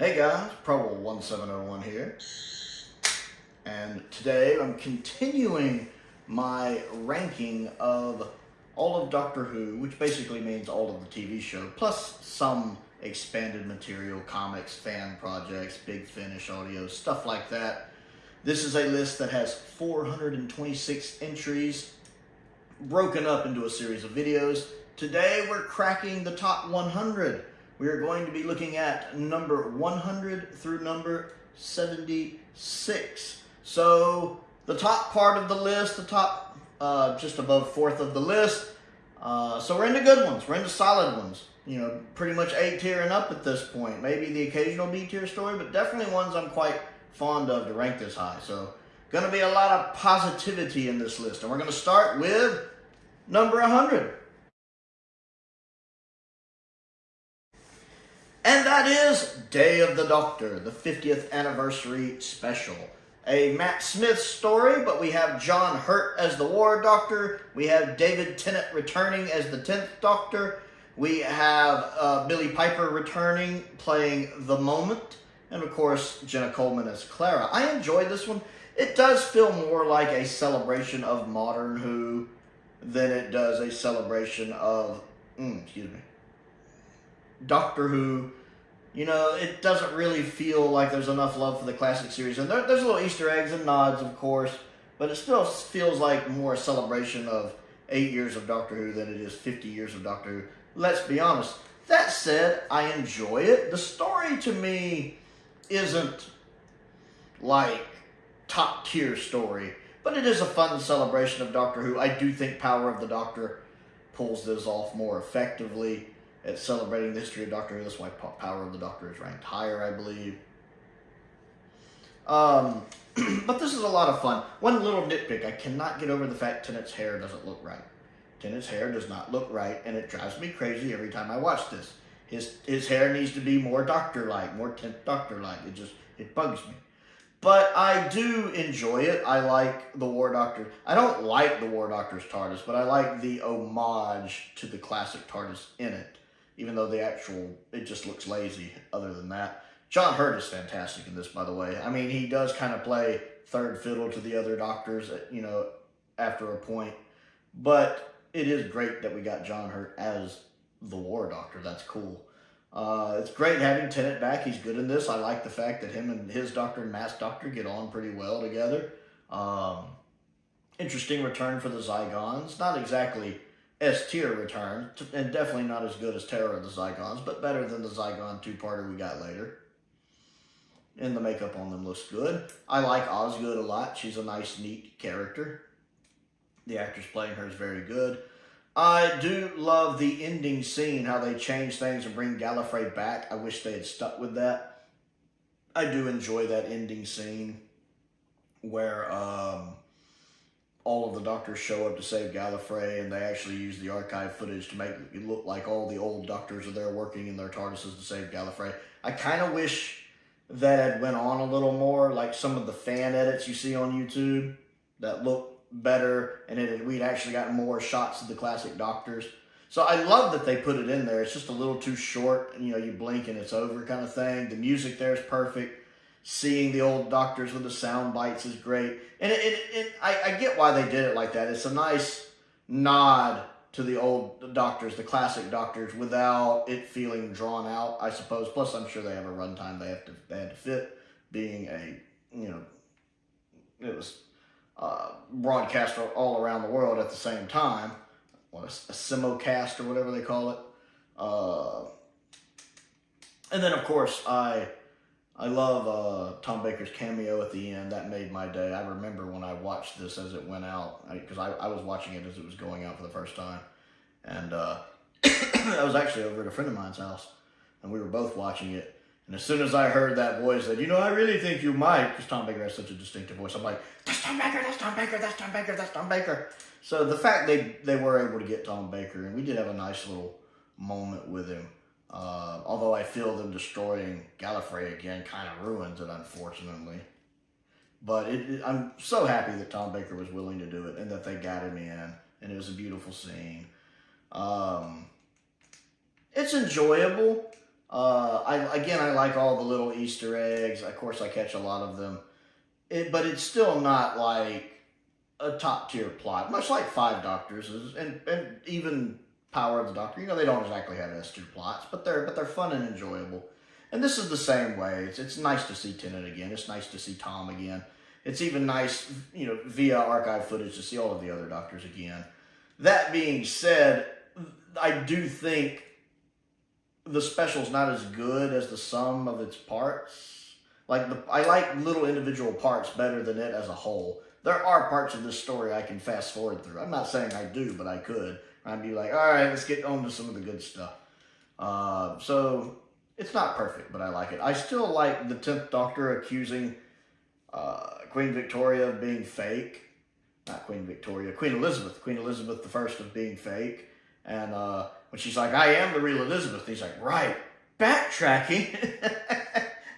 Hey guys, Prowl 1701 here, and today I'm continuing my ranking of all of Doctor Who, which basically means all of the TV show, plus some expanded material, comics, fan projects, Big Finish audio, stuff like that. This is a list that has 426 entries, broken up into a series of videos. Today we're cracking the top 100. We are going to be looking at number 100 through number 76. So the top part of the list, the top just above fourth of the list. So we're into good ones. We're into solid ones. You know, pretty much A tier and up at this point. Maybe the occasional B tier story, but definitely ones I'm quite fond of to rank this high. So going to be a lot of positivity in this list. And we're going to start with number 100. And that is Day of the Doctor, the 50th anniversary special. A Matt Smith story, but we have John Hurt as the War Doctor. We have David Tennant returning as the 10th Doctor. We have Billie Piper returning, playing The Moment. And of course, Jenna Coleman as Clara. I enjoyed this one. It does feel more like a celebration of modern Who than it does a celebration of, Doctor Who. You know, it doesn't really feel like there's enough love for the classic series. And there's little Easter eggs and nods, of course, but it still feels like more a celebration of 8 years of Doctor Who than it is 50 years of Doctor Who. Let's be honest. That said, I enjoy it. The story to me isn't like top tier story, but it is a fun celebration of Doctor Who. I do think Power of the Doctor pulls this off more effectively at celebrating the history of Doctor Who. That's why Power of the Doctor is ranked higher, I believe. But this is a lot of fun. One little nitpick, I cannot get over the fact Tennant's hair doesn't look right. Tennant's hair does not look right, and it drives me crazy every time I watch this. His hair needs to be more Doctor-like, more 10th Doctor-like. It bugs me. But I do enjoy it. I like the War Doctor. I don't like the War Doctor's TARDIS, but I like the homage to the classic TARDIS in it. Even though it just looks lazy other than that. John Hurt is fantastic in this, by the way. I mean, he does kind of play third fiddle to the other Doctors, you know, after a point. But it is great that we got John Hurt as the War Doctor. That's cool. It's great having Tennant back. He's good in this. I like the fact that him and his Doctor and Mass Doctor get on pretty well together. Interesting return for the Zygons. Not exactly S-tier return, and definitely not as good as Terror of the Zygons, but better than the Zygon two-parter we got later. And the makeup on them looks good. I like Osgood a lot. She's a nice, neat character. The actress playing her is very good. I do love the ending scene, how they change things and bring Gallifrey back. I wish they had stuck with that. I do enjoy that ending scene where all of the Doctors show up to save Gallifrey, and they actually use the archive footage to make it look like all the old Doctors are there working in their TARDISes to save Gallifrey. I kind of wish that had went on a little more, like some of the fan edits you see on YouTube that look better, and we'd actually gotten more shots of the classic Doctors. So I love that they put it in there. It's just a little too short, and, you know, you blink and it's over kind of thing. The music there is perfect. Seeing the old Doctors with the sound bites is great. And I get why they did it like that. It's a nice nod to the old Doctors, the classic Doctors, without it feeling drawn out, I suppose. Plus, I'm sure they have a runtime they had to fit, being it was broadcast all around the world at the same time. A simulcast or whatever they call it. And then, of course, I love Tom Baker's cameo at the end. That made my day. I remember when I watched this as it went out, because I was watching it as it was going out for the first time. And I was actually over at a friend of mine's house, and we were both watching it. And as soon as I heard that voice that, you know, I really think you might, because Tom Baker has such a distinctive voice, I'm like, that's Tom Baker, that's Tom Baker, that's Tom Baker, that's Tom Baker. So the fact they were able to get Tom Baker, and we did have a nice little moment with him. Although I feel them destroying Gallifrey again kind of ruins it, unfortunately. But I'm so happy that Tom Baker was willing to do it and that they got him in. And it was a beautiful scene. It's enjoyable. I like all the little Easter eggs. Of course, I catch a lot of them. But it's still not like a top tier plot, much like Five Doctors and even Power of the Doctor. You know, they don't exactly have S tier plots, but they're fun and enjoyable. And this is the same way. It's nice to see Tennant again. It's nice to see Tom again. It's even nice, you know, via archive footage to see all of the other Doctors again. That being said, I do think the special's not as good as the sum of its parts. I like little individual parts better than it as a whole. There are parts of this story I can fast forward through. I'm not saying I do, but I could. I'd be like, all right, let's get on to some of the good stuff. So it's not perfect, but I like it. I still like the 10th Doctor accusing Queen Victoria of being fake. Not Queen Victoria, Queen Elizabeth I of being fake. And when she's like, I am the real Elizabeth, he's like, right, backtracking.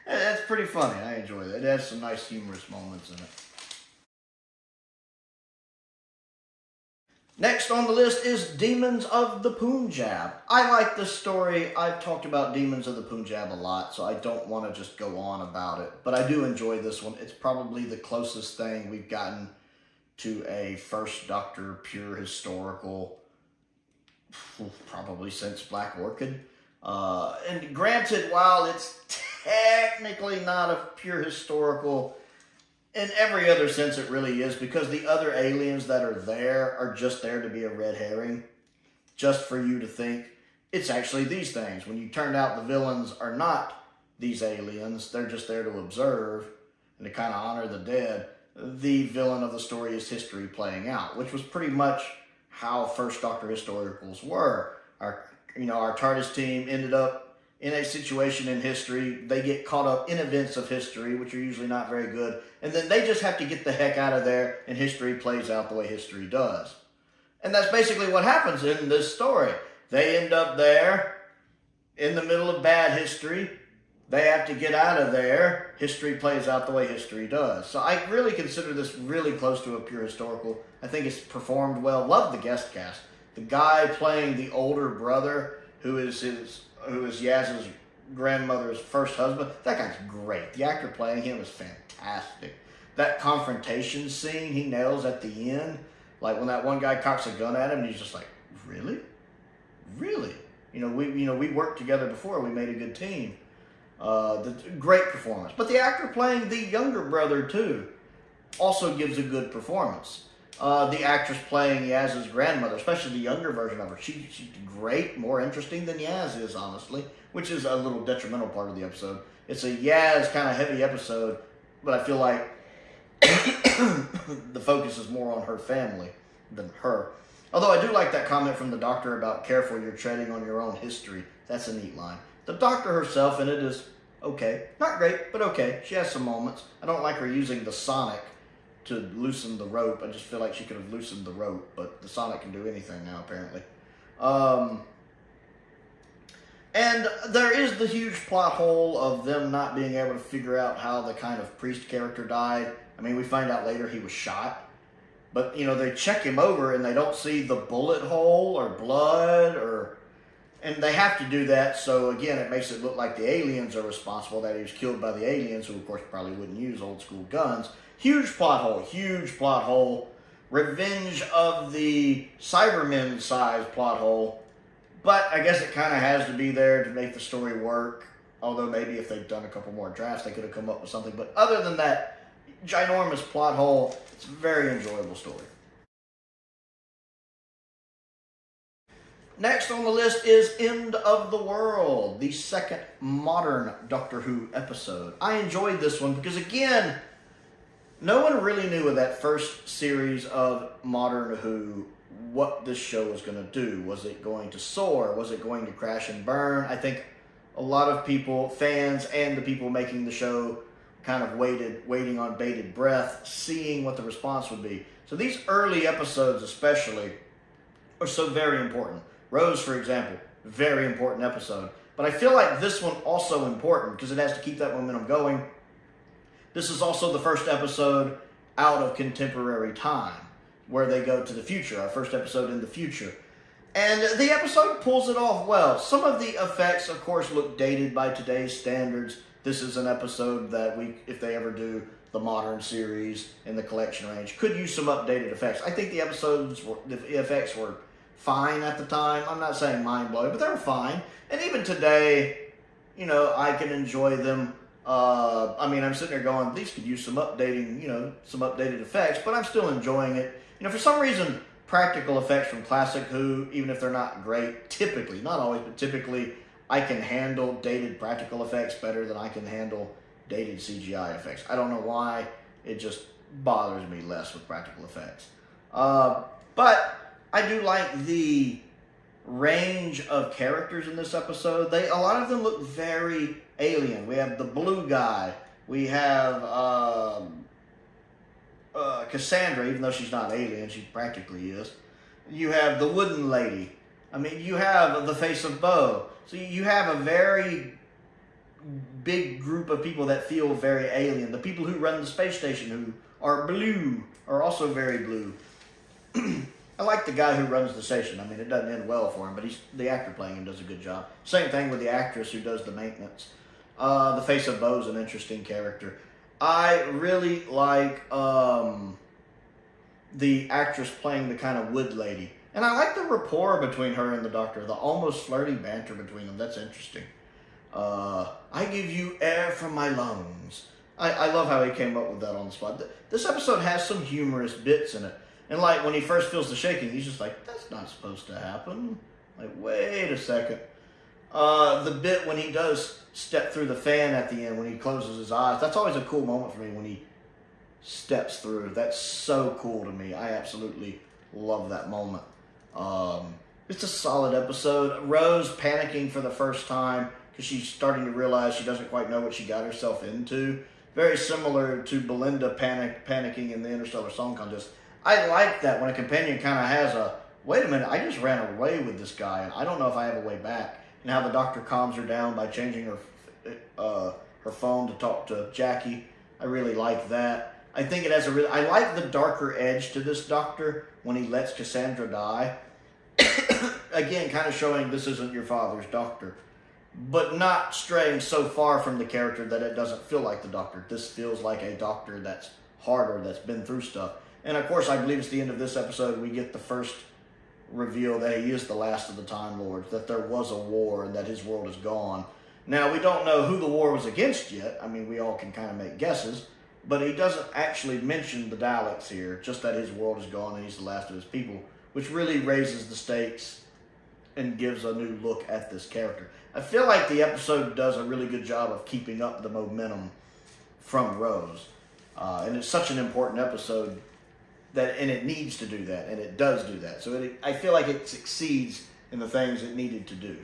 That's pretty funny. I enjoy that. It has some nice humorous moments in it. Next on the list is Demons of the Punjab. I like this story. I've talked about Demons of the Punjab a lot, so I don't want to just go on about it. But I do enjoy this one. It's probably the closest thing we've gotten to a First Doctor pure historical, probably since Black Orchid. And granted, while it's technically not a pure historical, in every other sense it really is, because the other aliens that are there are just there to be a red herring, just for you to think it's actually these things. When you turned out the villains are not these aliens, they're just there to observe and to kind of honor the dead. The villain of the story is history playing out, which was pretty much how First Doctor historicals were. Our TARDIS team ended up in a situation in history. They get caught up in events of history, which are usually not very good, and then they just have to get the heck out of there, and history plays out the way history does. And that's basically what happens in this story. They end up there in the middle of bad history. They have to get out of there. History plays out the way history does. So I really consider this really close to a pure historical. I think it's performed well. Love the guest cast. The guy playing the older brother, who is Yaz's grandmother's first husband, that guy's great. The actor playing him is fantastic. That confrontation scene he nails at the end, like when that one guy cocks a gun at him, and he's just like, really? Really? We worked together before. We made a good team. Great performance. But the actor playing the younger brother, too, also gives a good performance. The actress playing Yaz's grandmother, especially the younger version of her, she's great, more interesting than Yaz is, honestly, which is a little detrimental part of the episode. It's a Yaz kind of heavy episode, but I feel like the focus is more on her family than her. Although I do like that comment from the Doctor about careful, you're treading on your own history. That's a neat line. The Doctor herself in it is okay. Not great, but okay. She has some moments. I don't like her using the Sonic to loosen the rope. I just feel like she could have loosened the rope, but the Sonic can do anything now, apparently. And there is the huge plot hole of them not being able to figure out how the kind of priest character died. I mean, we find out later he was shot. But, they check him over and they don't see the bullet hole or blood and they have to do that, so again, it makes it look like the aliens are responsible, that he was killed by the aliens, who of course probably wouldn't use old school guns. Huge plot hole. Revenge of the Cybermen size plot hole. But I guess it kind of has to be there to make the story work. Although maybe if they'd done a couple more drafts, they could have come up with something. But other than that, ginormous plot hole. It's a very enjoyable story. Next on the list is End of the World, the second modern Doctor Who episode. I enjoyed this one because, again, no one really knew with that first series of Modern Who what this show was going to do. Was it going to soar? Was it going to crash and burn? I think a lot of people, fans and the people making the show, kind of waiting on bated breath, seeing what the response would be. So these early episodes especially are so very important. Rose, for example, very important episode. But I feel like this one also important because it has to keep that momentum going. This is also the first episode out of contemporary time, where they go to the future, our first episode in the future. And the episode pulls it off well. Some of the effects, of course, look dated by today's standards. This is an episode that if they ever do the modern series in the collection range, could use some updated effects. I think the effects were fine at the time. I'm not saying mind-blowing, but they were fine. And even today, you know, I can enjoy them. I mean, I'm sitting there going, these could use some updating, you know, some updated effects, but I'm still enjoying it. You know, for some reason, practical effects from Classic Who, even if they're not great, typically, not always, but typically, I can handle dated practical effects better than I can handle dated CGI effects. I don't know why. It just bothers me less with practical effects. But I do like the range of characters in this episode. A lot of them look very alien. We have the blue guy. We have Cassandra, even though she's not alien, she practically is. You have the wooden lady. I mean, you have the face of Bo. So you have a very big group of people that feel very alien. The people who run the space station who are blue are also very blue. I like the guy who runs the station. I mean, it doesn't end well for him, but the actor playing him does a good job. Same thing with the actress who does the maintenance. The face of Bo's an interesting character. I really like the actress playing the kind of wood lady. And I like the rapport between her and the Doctor, the almost flirty banter between them. That's interesting. I give you air from my lungs. I love how he came up with that on the spot. This episode has some humorous bits in it. And like when he first feels the shaking, he's just like, that's not supposed to happen. Like, wait a second. The bit when he does step through the fan at the end, when he closes his eyes, that's always a cool moment for me when he steps through. That's so cool to me. I absolutely love that moment. It's a solid episode. Rose panicking for the first time because she's starting to realize she doesn't quite know what she got herself into. Very similar to Belinda panicking in the Interstellar Song Contest. I like that when a companion kind of has a, wait a minute, I just ran away with this guy and I don't know if I have a way back. And how the Doctor calms her down by changing her phone to talk to Jackie. I really like that. I think it has I like the darker edge to this Doctor when he lets Cassandra die. Again, kind of showing this isn't your father's Doctor. But not straying so far from the character that it doesn't feel like the Doctor. This feels like a Doctor that's harder, that's been through stuff. And of course, I believe it's the end of this episode, we get the first reveal that he is the last of the Time Lords, that there was a war and that his world is gone. Now, we don't know who the war was against yet. I mean, we all can kind of make guesses. But he doesn't actually mention the Daleks here, just that his world is gone and he's the last of his people, which really raises the stakes and gives a new look at this character. I feel like the episode does a really good job of keeping up the momentum from Rose. And it's such an important episode and it needs to do that, and it does do that. So I feel like it succeeds in the things it needed to do.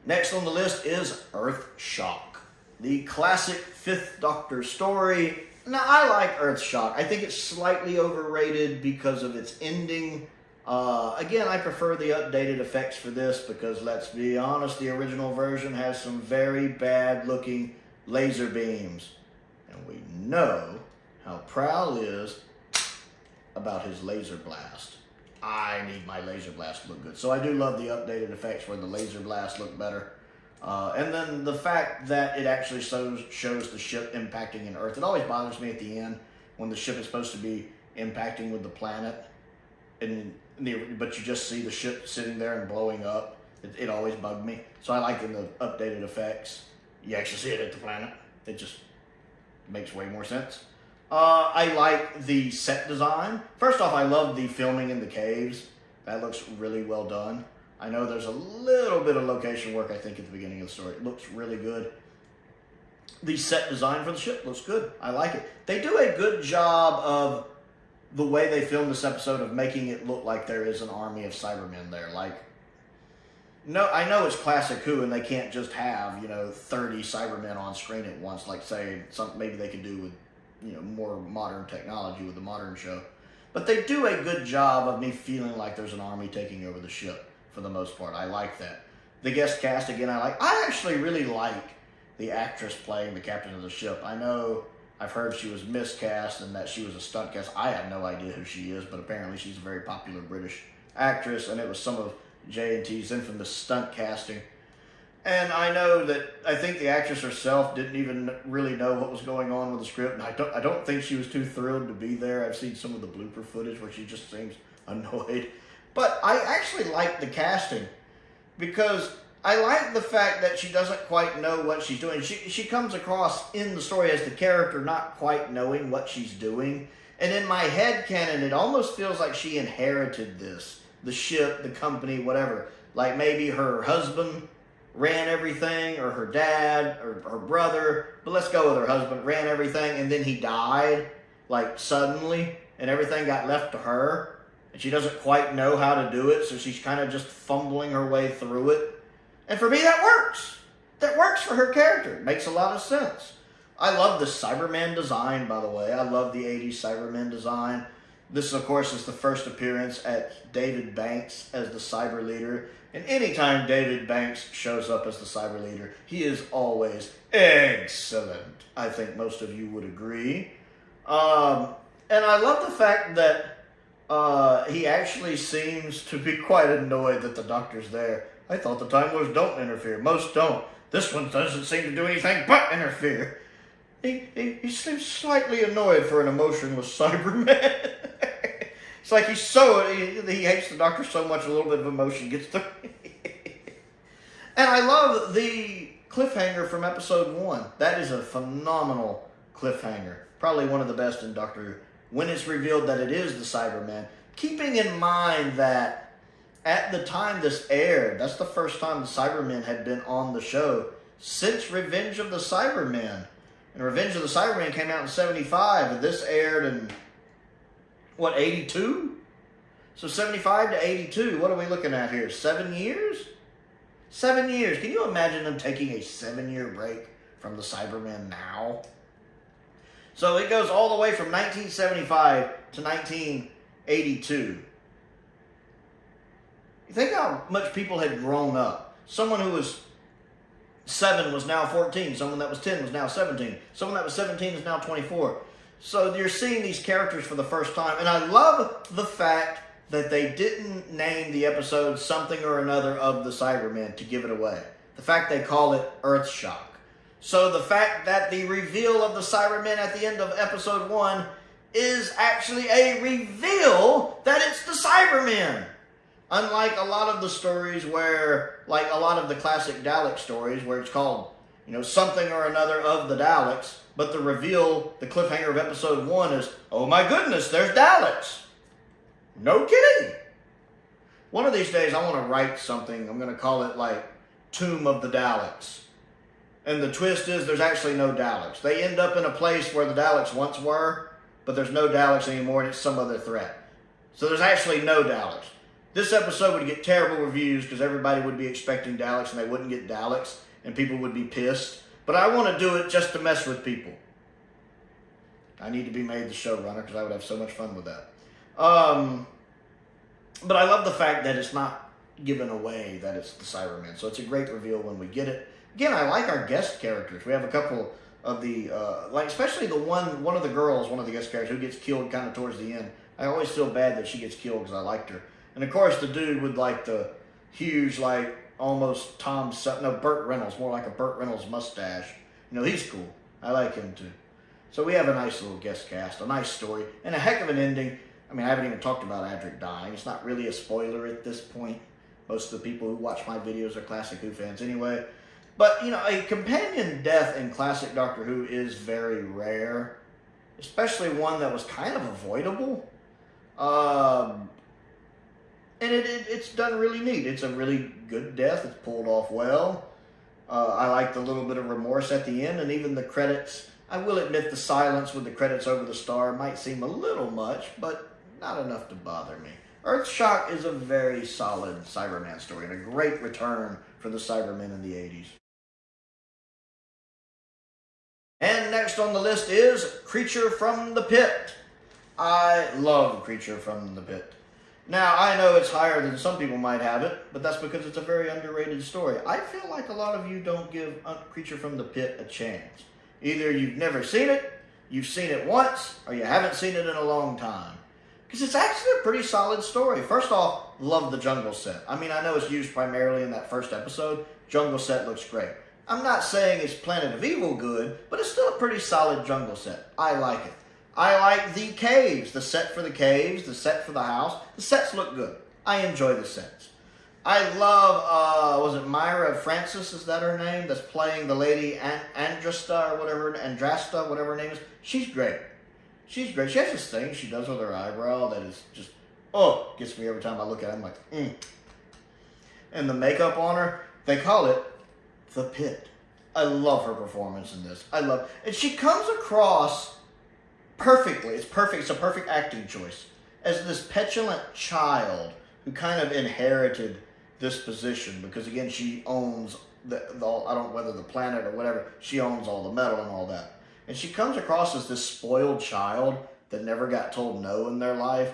Next on the list is Earth Shock, the classic Fifth Doctor story. Now, I like Earth Shock. I think it's slightly overrated because of its ending. Again, I prefer the updated effects for this because, let's be honest, the original version has some very bad-looking laser beams. And we know how Prowl is about his laser blast. I need my laser blast to look good. So I do love the updated effects where the laser blast look better. And then the fact that it actually shows the ship impacting in Earth. It always bothers me at the end when the ship is supposed to be impacting with the planet. But you just see the ship sitting there and blowing up. It always bugged me. So I like in the updated effects, you actually see it at the planet. It just makes way more sense. I like the set design. First off, I love the filming in the caves. That looks really well done. I know there's a little bit of location work, I think, at the beginning of the story. It looks really good. The set design for the ship looks good. I like it. They do a good job of the way they filmed this episode of making it look like there is an army of Cybermen there. Like, no, I know it's Classic Who, and they can't just have, 30 Cybermen on screen at once, like, say, maybe they could do with, more modern technology with the modern show. But they do a good job of me feeling like there's an army taking over the ship, for the most part. I like that. The guest cast, again, I actually really like the actress playing the captain of the ship. I I've heard she was miscast and that she was a stunt cast. I have no idea who she is, but apparently she's a very popular British actress, and it was some of J&T's infamous stunt casting. And I know that I think the actress herself didn't even really know what was going on with the script, and I don't think she was too thrilled to be there. I've seen some of the blooper footage where she just seems annoyed. But I actually like the casting, because I like the fact that she doesn't quite know what she's doing. She comes across in the story as the character not quite knowing what she's doing. And in my head canon, it almost feels like she inherited this. The ship, the company, whatever. Like maybe her husband ran everything, or her dad, or her brother. But let's go with her husband, ran everything, and then he died, like suddenly, and everything got left to her. And she doesn't quite know how to do it, so she's kind of just fumbling her way through it. And for me, that works. That works for her character. It makes a lot of sense. I love the Cyberman design, by the way. I love the 80s Cyberman design. This, of course, is the first appearance at David Banks as the Cyber Leader. And anytime David Banks shows up as the Cyber Leader, he is always excellent. I think most of you would agree. And I love the fact that he actually seems to be quite annoyed that the Doctor's there. I thought the Time Lords don't interfere. Most don't. This one doesn't seem to do anything but interfere. He seems slightly annoyed for an emotionless Cyberman. It's like he hates the Doctor so much a little bit of emotion gets through. And I love the cliffhanger from episode 1. That is a phenomenal cliffhanger. Probably one of the best in Doctor Who. When it's revealed that it is the Cyberman, keeping in mind that at the time this aired, that's the first time the Cybermen had been on the show since Revenge of the Cybermen. And Revenge of the Cybermen came out in 75, and this aired in, 82? So 75 to 82, what are we looking at here? 7 years? 7 years. Can you imagine them taking a 7-year break from the Cybermen now? So it goes all the way from 1975 to 1982. You think how much people had grown up. Someone who was 7 was now 14. Someone that was 10 was now 17. Someone that was 17 is now 24. So you're seeing these characters for the first time. And I love the fact that they didn't name the episode something or another of the Cybermen to give it away. The fact they call it Earthshock. So the fact that the reveal of the Cybermen at the end of episode 1 is actually a reveal that it's the Cybermen. Unlike a lot of the stories where, like a lot of the classic Dalek stories where it's called, something or another of the Daleks, but the reveal, the cliffhanger of episode 1 is, oh my goodness, there's Daleks. No kidding. One of these days I want to write something, I'm going to call it like Tomb of the Daleks. And the twist is there's actually no Daleks. They end up in a place where the Daleks once were, but there's no Daleks anymore and it's some other threat. So there's actually no Daleks. This episode would get terrible reviews because everybody would be expecting Daleks and they wouldn't get Daleks and people would be pissed. But I want to do it just to mess with people. I need to be made the showrunner because I would have so much fun with that. But I love the fact that it's not given away that it's the Cybermen. So it's a great reveal when we get it. Again, I like our guest characters. We have a couple of the, especially the one of the girls, one of the guest characters who gets killed kind of towards the end. I always feel bad that she gets killed because I liked her. And of course, the dude with like the huge, like almost Burt Reynolds, more like a Burt Reynolds mustache. He's cool. I like him too. So we have a nice little guest cast, a nice story, and a heck of an ending. I haven't even talked about Adric dying. It's not really a spoiler at this point. Most of the people who watch my videos are classic Who fans anyway. But, a companion death in classic Doctor Who is very rare. Especially one that was kind of avoidable. And it's done really neat. It's a really good death. It's pulled off well. I like the little bit of remorse at the end, and even the credits. I will admit the silence with the credits over the star might seem a little much, but not enough to bother me. Earthshock is a very solid Cyberman story, and a great return for the Cybermen in the 80s. And next on the list is Creature from the Pit. I love Creature from the Pit. Now, I know it's higher than some people might have it, but that's because it's a very underrated story. I feel like a lot of you don't give Creature from the Pit a chance. Either you've never seen it, you've seen it once or you haven't seen it in a long time. Because it's actually a pretty solid story. First off, love the jungle set. I mean, I know it's used primarily in that first episode. Jungle set looks great. I'm not saying it's Planet of Evil good, but it's still a pretty solid jungle set. I like it. I like the caves, the set for the caves, the set for the house. The sets look good. I enjoy the sets. I love, was it Myra Francis, is that her name? That's playing the lady Andrasta or whatever, Andrasta, whatever her name is. She's great. She's great. She has this thing she does with her eyebrow that is just, oh, gets me every time I look at it. I'm like, And the makeup on her, they call it The Pit. I love her performance in this. And she comes across perfectly. It's perfect. It's a perfect acting choice. As this petulant child who kind of inherited this position because, again, she owns I don't know whether the planet or whatever, she owns all the metal and all that. And she comes across as this spoiled child that never got told no in their life.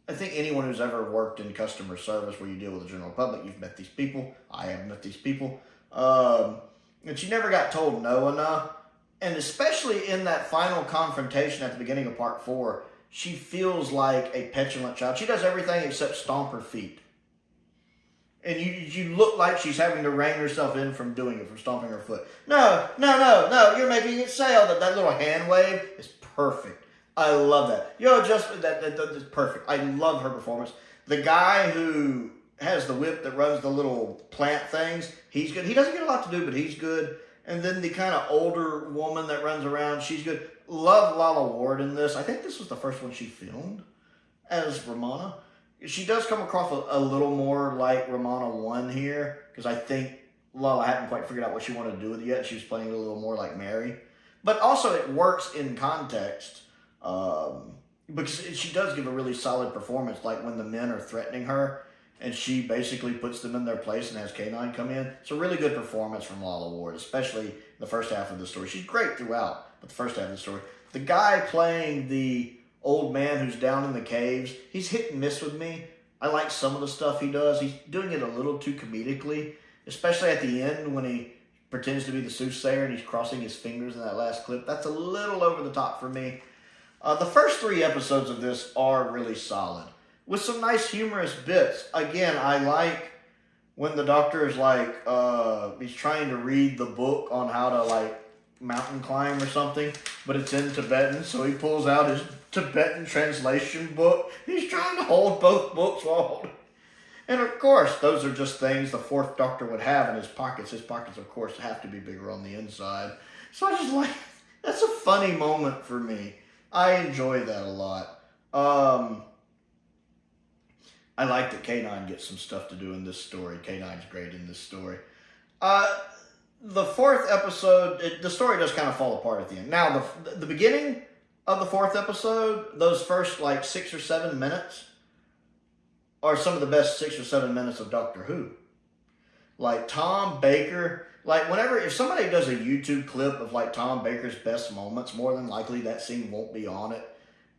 I think anyone who's ever worked in customer service where you deal with the general public, you've met these people. I have met these people. And she never got told no enough. And especially in that final confrontation at the beginning of part 4, she feels like a petulant child. She does everything except stomp her feet. And you look like she's having to rein herself in from doing it, from stomping her foot. No, you're making it sail. That little hand wave is perfect. I love that. That's perfect. I love her performance. The guy who has the whip that runs the little plant things, he's good. He doesn't get a lot to do, but he's good. And then the kind of older woman that runs around, she's good. Love Lala Ward in this. I think this was the first one she filmed as Ramona. She does come across a little more like Ramona 1 here, because I think Lala hadn't quite figured out what she wanted to do with it yet. She was playing a little more like Mary. But also it works in context, because she does give a really solid performance, like when the men are threatening her, and she basically puts them in their place and has K9 come in. It's a really good performance from Lala Ward, especially the first half of the story. She's great throughout, but the first half of the story. The guy playing the old man who's down in the caves, he's hit and miss with me. I like some of the stuff he does. He's doing it a little too comedically, especially at the end when he pretends to be the soothsayer and he's crossing his fingers in that last clip. That's a little over the top for me. The first 3 episodes of this are really solid, with some nice humorous bits. Again, I like when the doctor is like, he's trying to read the book on how to like mountain climb or something, but it's in Tibetan, so he pulls out his Tibetan translation book. He's trying to hold both books while and of course, those are just things the 4th Doctor would have in his pockets. His pockets, of course, have to be bigger on the inside. So I just like, that's a funny moment for me. I enjoy that a lot. I like that K9 gets some stuff to do in this story. K9's great in this story. The 4th episode, the story does kind of fall apart at the end. Now, the beginning of the 4th episode, those first like 6 or 7 minutes are some of the best 6 or 7 minutes of Doctor Who. Like Tom Baker, like if somebody does a YouTube clip of like Tom Baker's best moments, more than likely that scene won't be on it.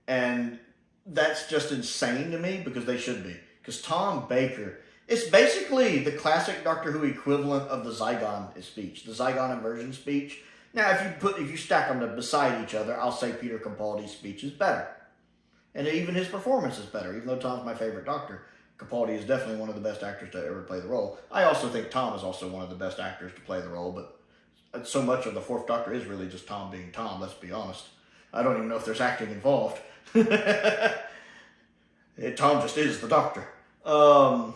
And that's just insane to me because they should be. Because Tom Baker, it's basically the classic Doctor Who equivalent of the Zygon speech, the Zygon inversion speech. Now, if you stack them beside each other, I'll say Peter Capaldi's speech is better. And even his performance is better, even though Tom's my favorite Doctor. Capaldi is definitely one of the best actors to ever play the role. I also think Tom is also one of the best actors to play the role, but so much of the 4th Doctor is really just Tom being Tom, let's be honest. I don't even know if there's acting involved. Tom just is the Doctor. But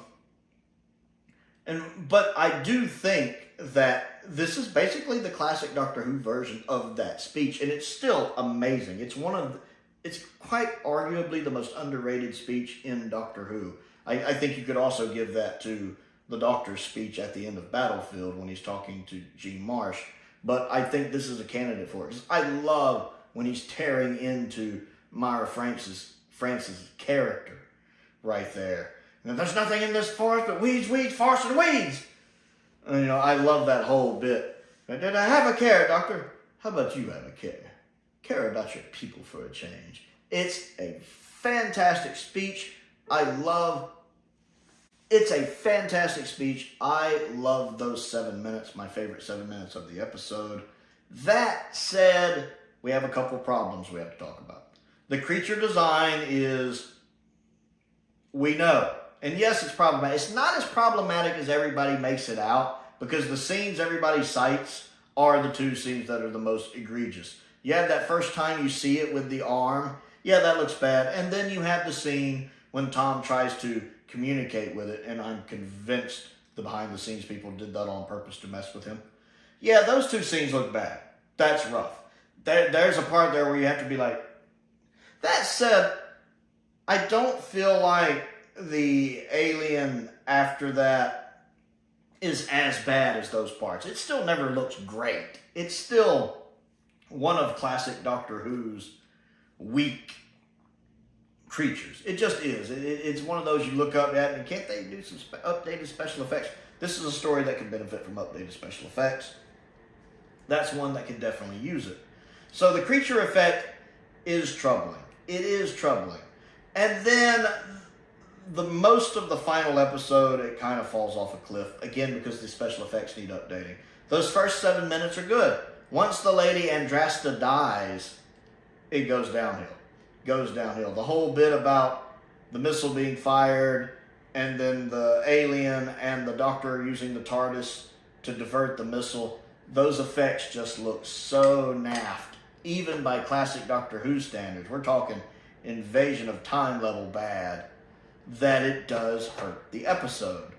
I do think that this is basically the classic Doctor Who version of that speech, and it's still amazing. It's quite arguably the most underrated speech in Doctor Who. I think you could also give that to the Doctor's speech at the end of Battlefield when he's talking to Jean Marsh. But I think this is a candidate for it. 'Cause I love when he's tearing into Myra Francis' character right there. And there's nothing in this forest but weeds, forest, and weeds. And, I love that whole bit. Did I have a care, Doctor? How about you have a care? Care about your people for a change. It's a fantastic speech. It's a fantastic speech. I love those 7 minutes, my favorite 7 minutes of the episode. That said, we have a couple problems we have to talk about. The creature design is, we know, and yes, it's problematic. It's not as problematic as everybody makes it out, because the scenes everybody cites are the two scenes that are the most egregious. You have that first time you see it with the arm. Yeah, that looks bad. And then you have the scene when Tom tries to communicate with it, and I'm convinced the behind-the-scenes people did that on purpose to mess with him. Yeah, those two scenes look bad. That's rough. There's a part there where you have to be like... That said, I don't feel like the alien after that is as bad as those parts. It still never looks great. It's still one of classic Doctor Who's weak creatures. It just is. It's one of those you look up at and can't they do some updated special effects? This is a story that could benefit from updated special effects. That's one that could definitely use it. So the creature effect is troubling. It is troubling. And then most of the final episode, it kind of falls off a cliff. Again, because the special effects need updating. Those first 7 minutes are good. Once the lady Andrasta dies, it goes downhill. The whole bit about the missile being fired, and then the alien and the Doctor using the TARDIS to divert the missile, those effects just look so naff, even by classic Doctor Who standards. We're talking Invasion of Time level bad, that it does hurt the episode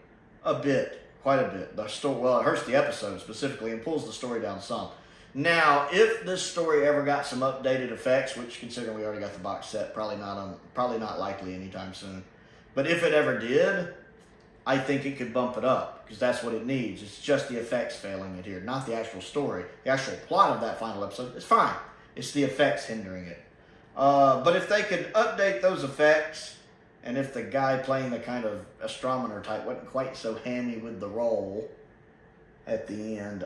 a bit, quite a bit. Well, it hurts the episode specifically and pulls the story down some. Now, if this story ever got some updated effects, which considering we already got the box set, probably not likely anytime soon. But if it ever did, I think it could bump it up, because that's what it needs. It's just the effects failing it here, not the actual story. The actual plot of that final episode is fine. It's the effects hindering it. But if they could update those effects, and if the guy playing the kind of astronomer type wasn't quite so hammy with the role at the end,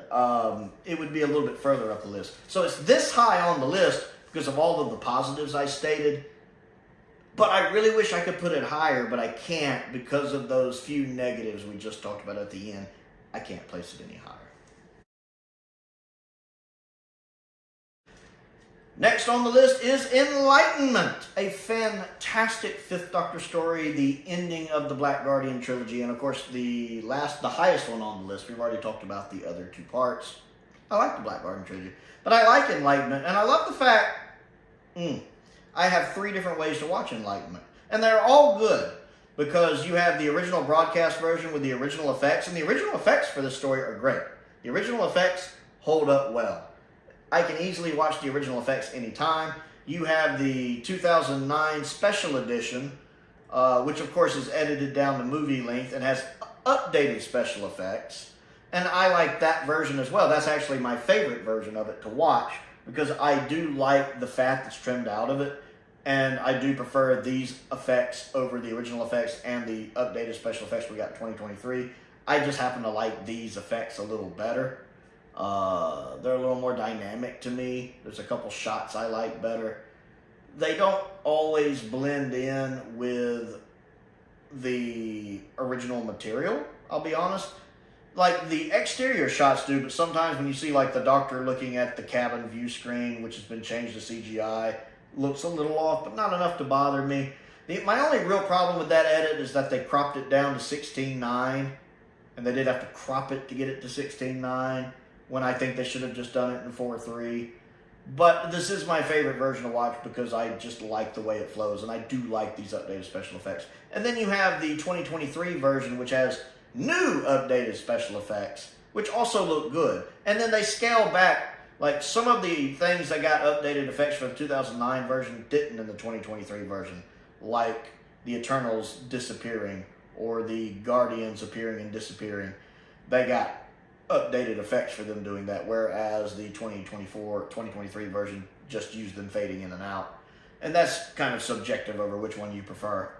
it would be a little bit further up the list. So it's this high on the list because of all of the positives I stated. But I really wish I could put it higher, but I can't because of those few negatives we just talked about at the end. I can't place it any higher. Next on the list is Enlightenment, a fantastic Fifth Doctor story, the ending of the Black Guardian trilogy, and of course the highest one on the list. We've already talked about the other two parts. I like the Black Guardian trilogy, but I like Enlightenment, and I love the fact I have 3 different ways to watch Enlightenment, and they're all good because you have the original broadcast version with the original effects, and the original effects for this story are great. The original effects hold up well. I can easily watch the original effects anytime. You have the 2009 special edition, which of course is edited down to movie length and has updated special effects. And I like that version as well. That's actually my favorite version of it to watch because I do like the fat that's trimmed out of it. And I do prefer these effects over the original effects and the updated special effects we got in 2023. I just happen to like these effects a little better. They're a little more dynamic to me. There's a couple shots I like better. They don't always blend in with the original material, I'll be honest. Like, the exterior shots do, but sometimes when you see, like, the Doctor looking at the cabin view screen, which has been changed to CGI, looks a little off, but not enough to bother me. My only real problem with that edit is that they cropped it down to 16:9, and they did have to crop it to get it to 16:9. When I think they should have just done it in 4:3. But this is my favorite version to watch because I just like the way it flows, and I do like these updated special effects. And then you have the 2023 version, which has new updated special effects, which also look good. And then they scale back, like some of the things that got updated effects for the 2009 version didn't in the 2023 version, like the Eternals disappearing or the Guardians appearing and disappearing. They got updated effects for them doing that, whereas the 2023 version just used them fading in and out. And that's kind of subjective over which one you prefer.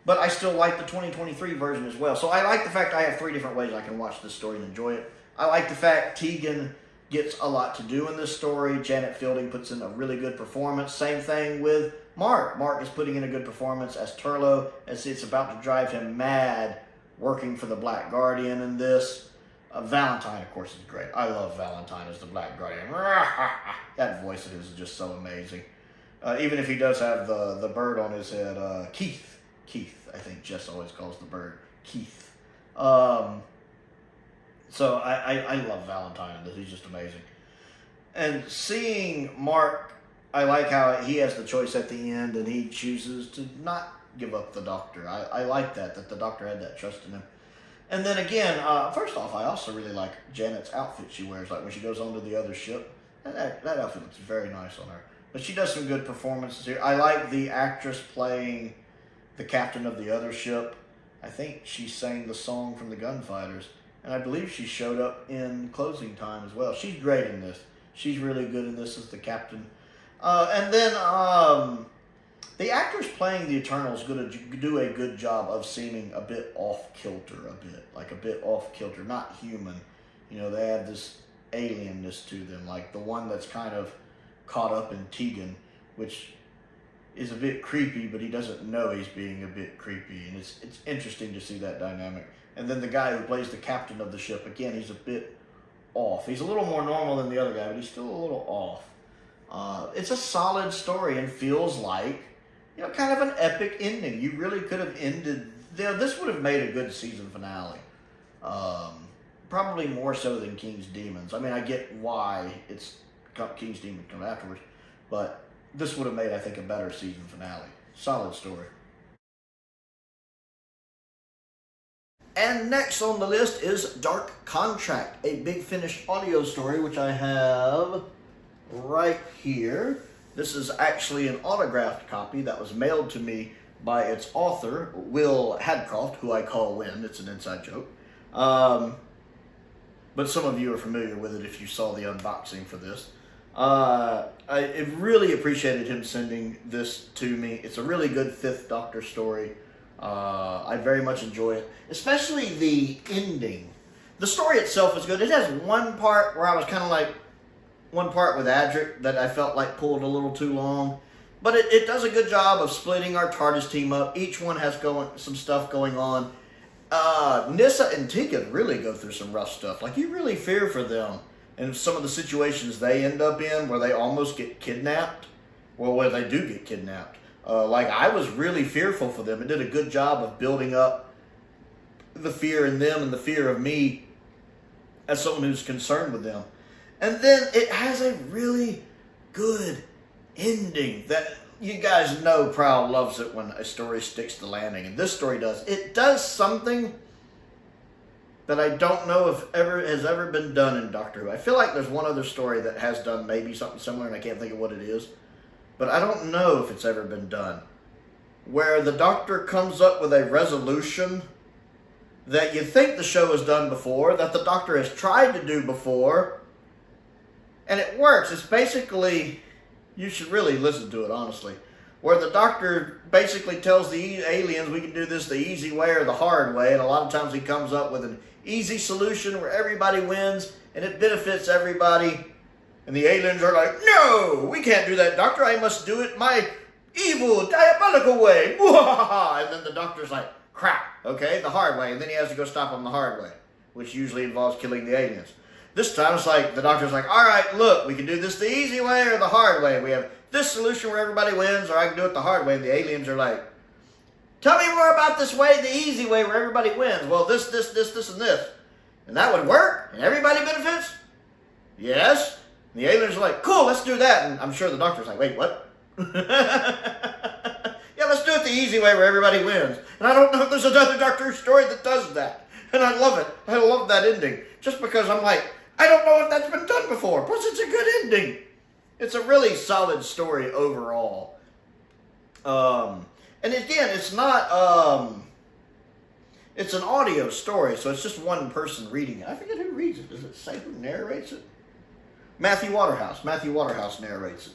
But I still like the 2023 version as well. So I like the fact I have 3 different ways I can watch this story and enjoy it. I like the fact Tegan gets a lot to do in this story. Janet Fielding puts in a really good performance. Same thing with Mark. Mark is putting in a good performance as Turlough, as it's about to drive him mad working for the Black Guardian in this. Valentine, of course, is great. I love Valentine as the Black Guardian. That voice of his is just so amazing. Even if he does have the bird on his head, Keith, I think Jess always calls the bird Keith. So I love Valentine. He's just amazing. And seeing Mark, I like how he has the choice at the end and he chooses to not give up the Doctor. I like that the Doctor had that trust in him. And then again, first off, I also really like Janet's outfit she wears, like when she goes onto the other ship. That outfit looks very nice on her. But she does some good performances here. I like the actress playing the captain of the other ship. I think she sang the song from the Gunfighters. And I believe she showed up in Closing Time as well. She's great in this. She's really good in this as the captain. And then the actors playing the Eternals going to do a good job of seeming a bit off-kilter, like a bit off-kilter, not human. You know, they have this alienness to them, like the one that's kind of caught up in Tegan, which is a bit creepy, but he doesn't know he's being a bit creepy, and it's interesting to see that dynamic. And then the guy who plays the captain of the ship, again, he's a bit off. He's a little more normal than the other guy, but he's still a little off. It's a solid story and feels like, you know, kind of an epic ending. You really could have ended, this would have made a good season finale. Probably more so than King's Demons. I mean, I get why King's Demons come afterwards, but this would have made, I think, a better season finale. Solid story. And next on the list is Dark Contract, a Big Finish audio story, which I have right here. This is actually an autographed copy that was mailed to me by its author, Will Hadcroft, who I call Win. It's an inside joke. But some of you are familiar with it if you saw the unboxing for this. I really appreciated him sending this to me. It's a really good Fifth Doctor story. I very much enjoy it, especially the ending. The story itself is good. It has one part where I was kind of like, one part with Adric that I felt like pulled a little too long. But it does a good job of splitting our TARDIS team up. Each one has some stuff going on. Nyssa and Tegan really go through some rough stuff. Like, you really fear for them. And some of the situations they end up in where they almost get kidnapped. Well, where they do get kidnapped. Like, I was really fearful for them. It did a good job of building up the fear in them and the fear of me as someone who's concerned with them. And then it has a really good ending that you guys know Prowl loves it when a story sticks the landing. And this story does. It does something that I don't know if has ever been done in Doctor Who. I feel like there's one other story that has done maybe something similar, and I can't think of what it is. But I don't know if it's ever been done. Where the Doctor comes up with a resolution that you think the show has done before, that the Doctor has tried to do before, and it works. It's basically, you should really listen to it, honestly, where the Doctor basically tells the aliens we can do this the easy way or the hard way, and a lot of times he comes up with an easy solution where everybody wins, and it benefits everybody. And the aliens are like, no, we can't do that, Doctor. I must do it my evil, diabolical way. And then the Doctor's like, crap, okay, the hard way. And then he has to go stop them the hard way, which usually involves killing the aliens. This time it's like, the Doctor's like, all right, look, we can do this the easy way or the hard way. We have this solution where everybody wins, or I can do it the hard way. And the aliens are like, tell me more about this way, the easy way where everybody wins. Well, this, and this. And that would work? And everybody benefits? Yes. And the aliens are like, cool, let's do that. And I'm sure the Doctor's like, wait, what? Yeah, let's do it the easy way where everybody wins. And I don't know if there's another Doctor story that does that. And I love it. I love that ending. Just because I'm like, I don't know if that's been done before. Plus, it's a good ending. It's a really solid story overall. And again, it's not, it's an audio story, so it's just one person reading it. I forget who reads it. Does it say who narrates it? Matthew Waterhouse. Matthew Waterhouse narrates it.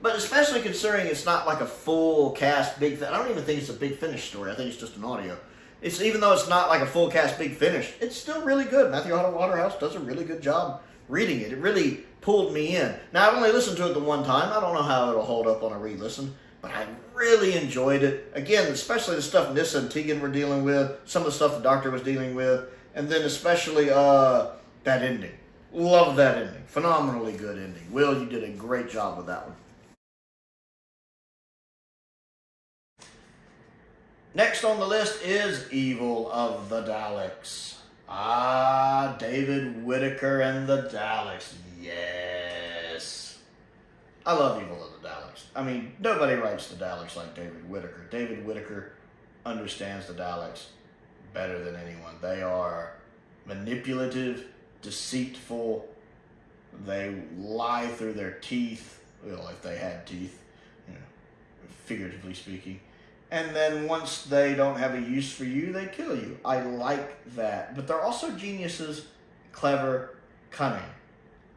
But especially considering it's not like a full cast big, I don't even think it's a Big Finish story. I think it's just an audio. Even though it's not like a full cast Big Finish, it's still really good. Matthew Waterhouse does a really good job reading it. It really pulled me in. Now, I've only listened to it the one time. I don't know how it'll hold up on a re-listen, but I really enjoyed it. Again, especially the stuff Nyssa and Tegan were dealing with, some of the stuff the Doctor was dealing with. And then especially that ending. Love that ending. Phenomenally good ending. Will, you did a great job with that one. Next on the list is Evil of the Daleks. Ah, David Whittaker and the Daleks. Yes. I love Evil of the Daleks. I mean, nobody writes the Daleks like David Whittaker. David Whittaker understands the Daleks better than anyone. They are manipulative, deceitful. They lie through their teeth. Well, if they had teeth, you know, figuratively speaking. And then once they don't have a use for you, they kill you. I like that. But they're also geniuses, clever, cunning.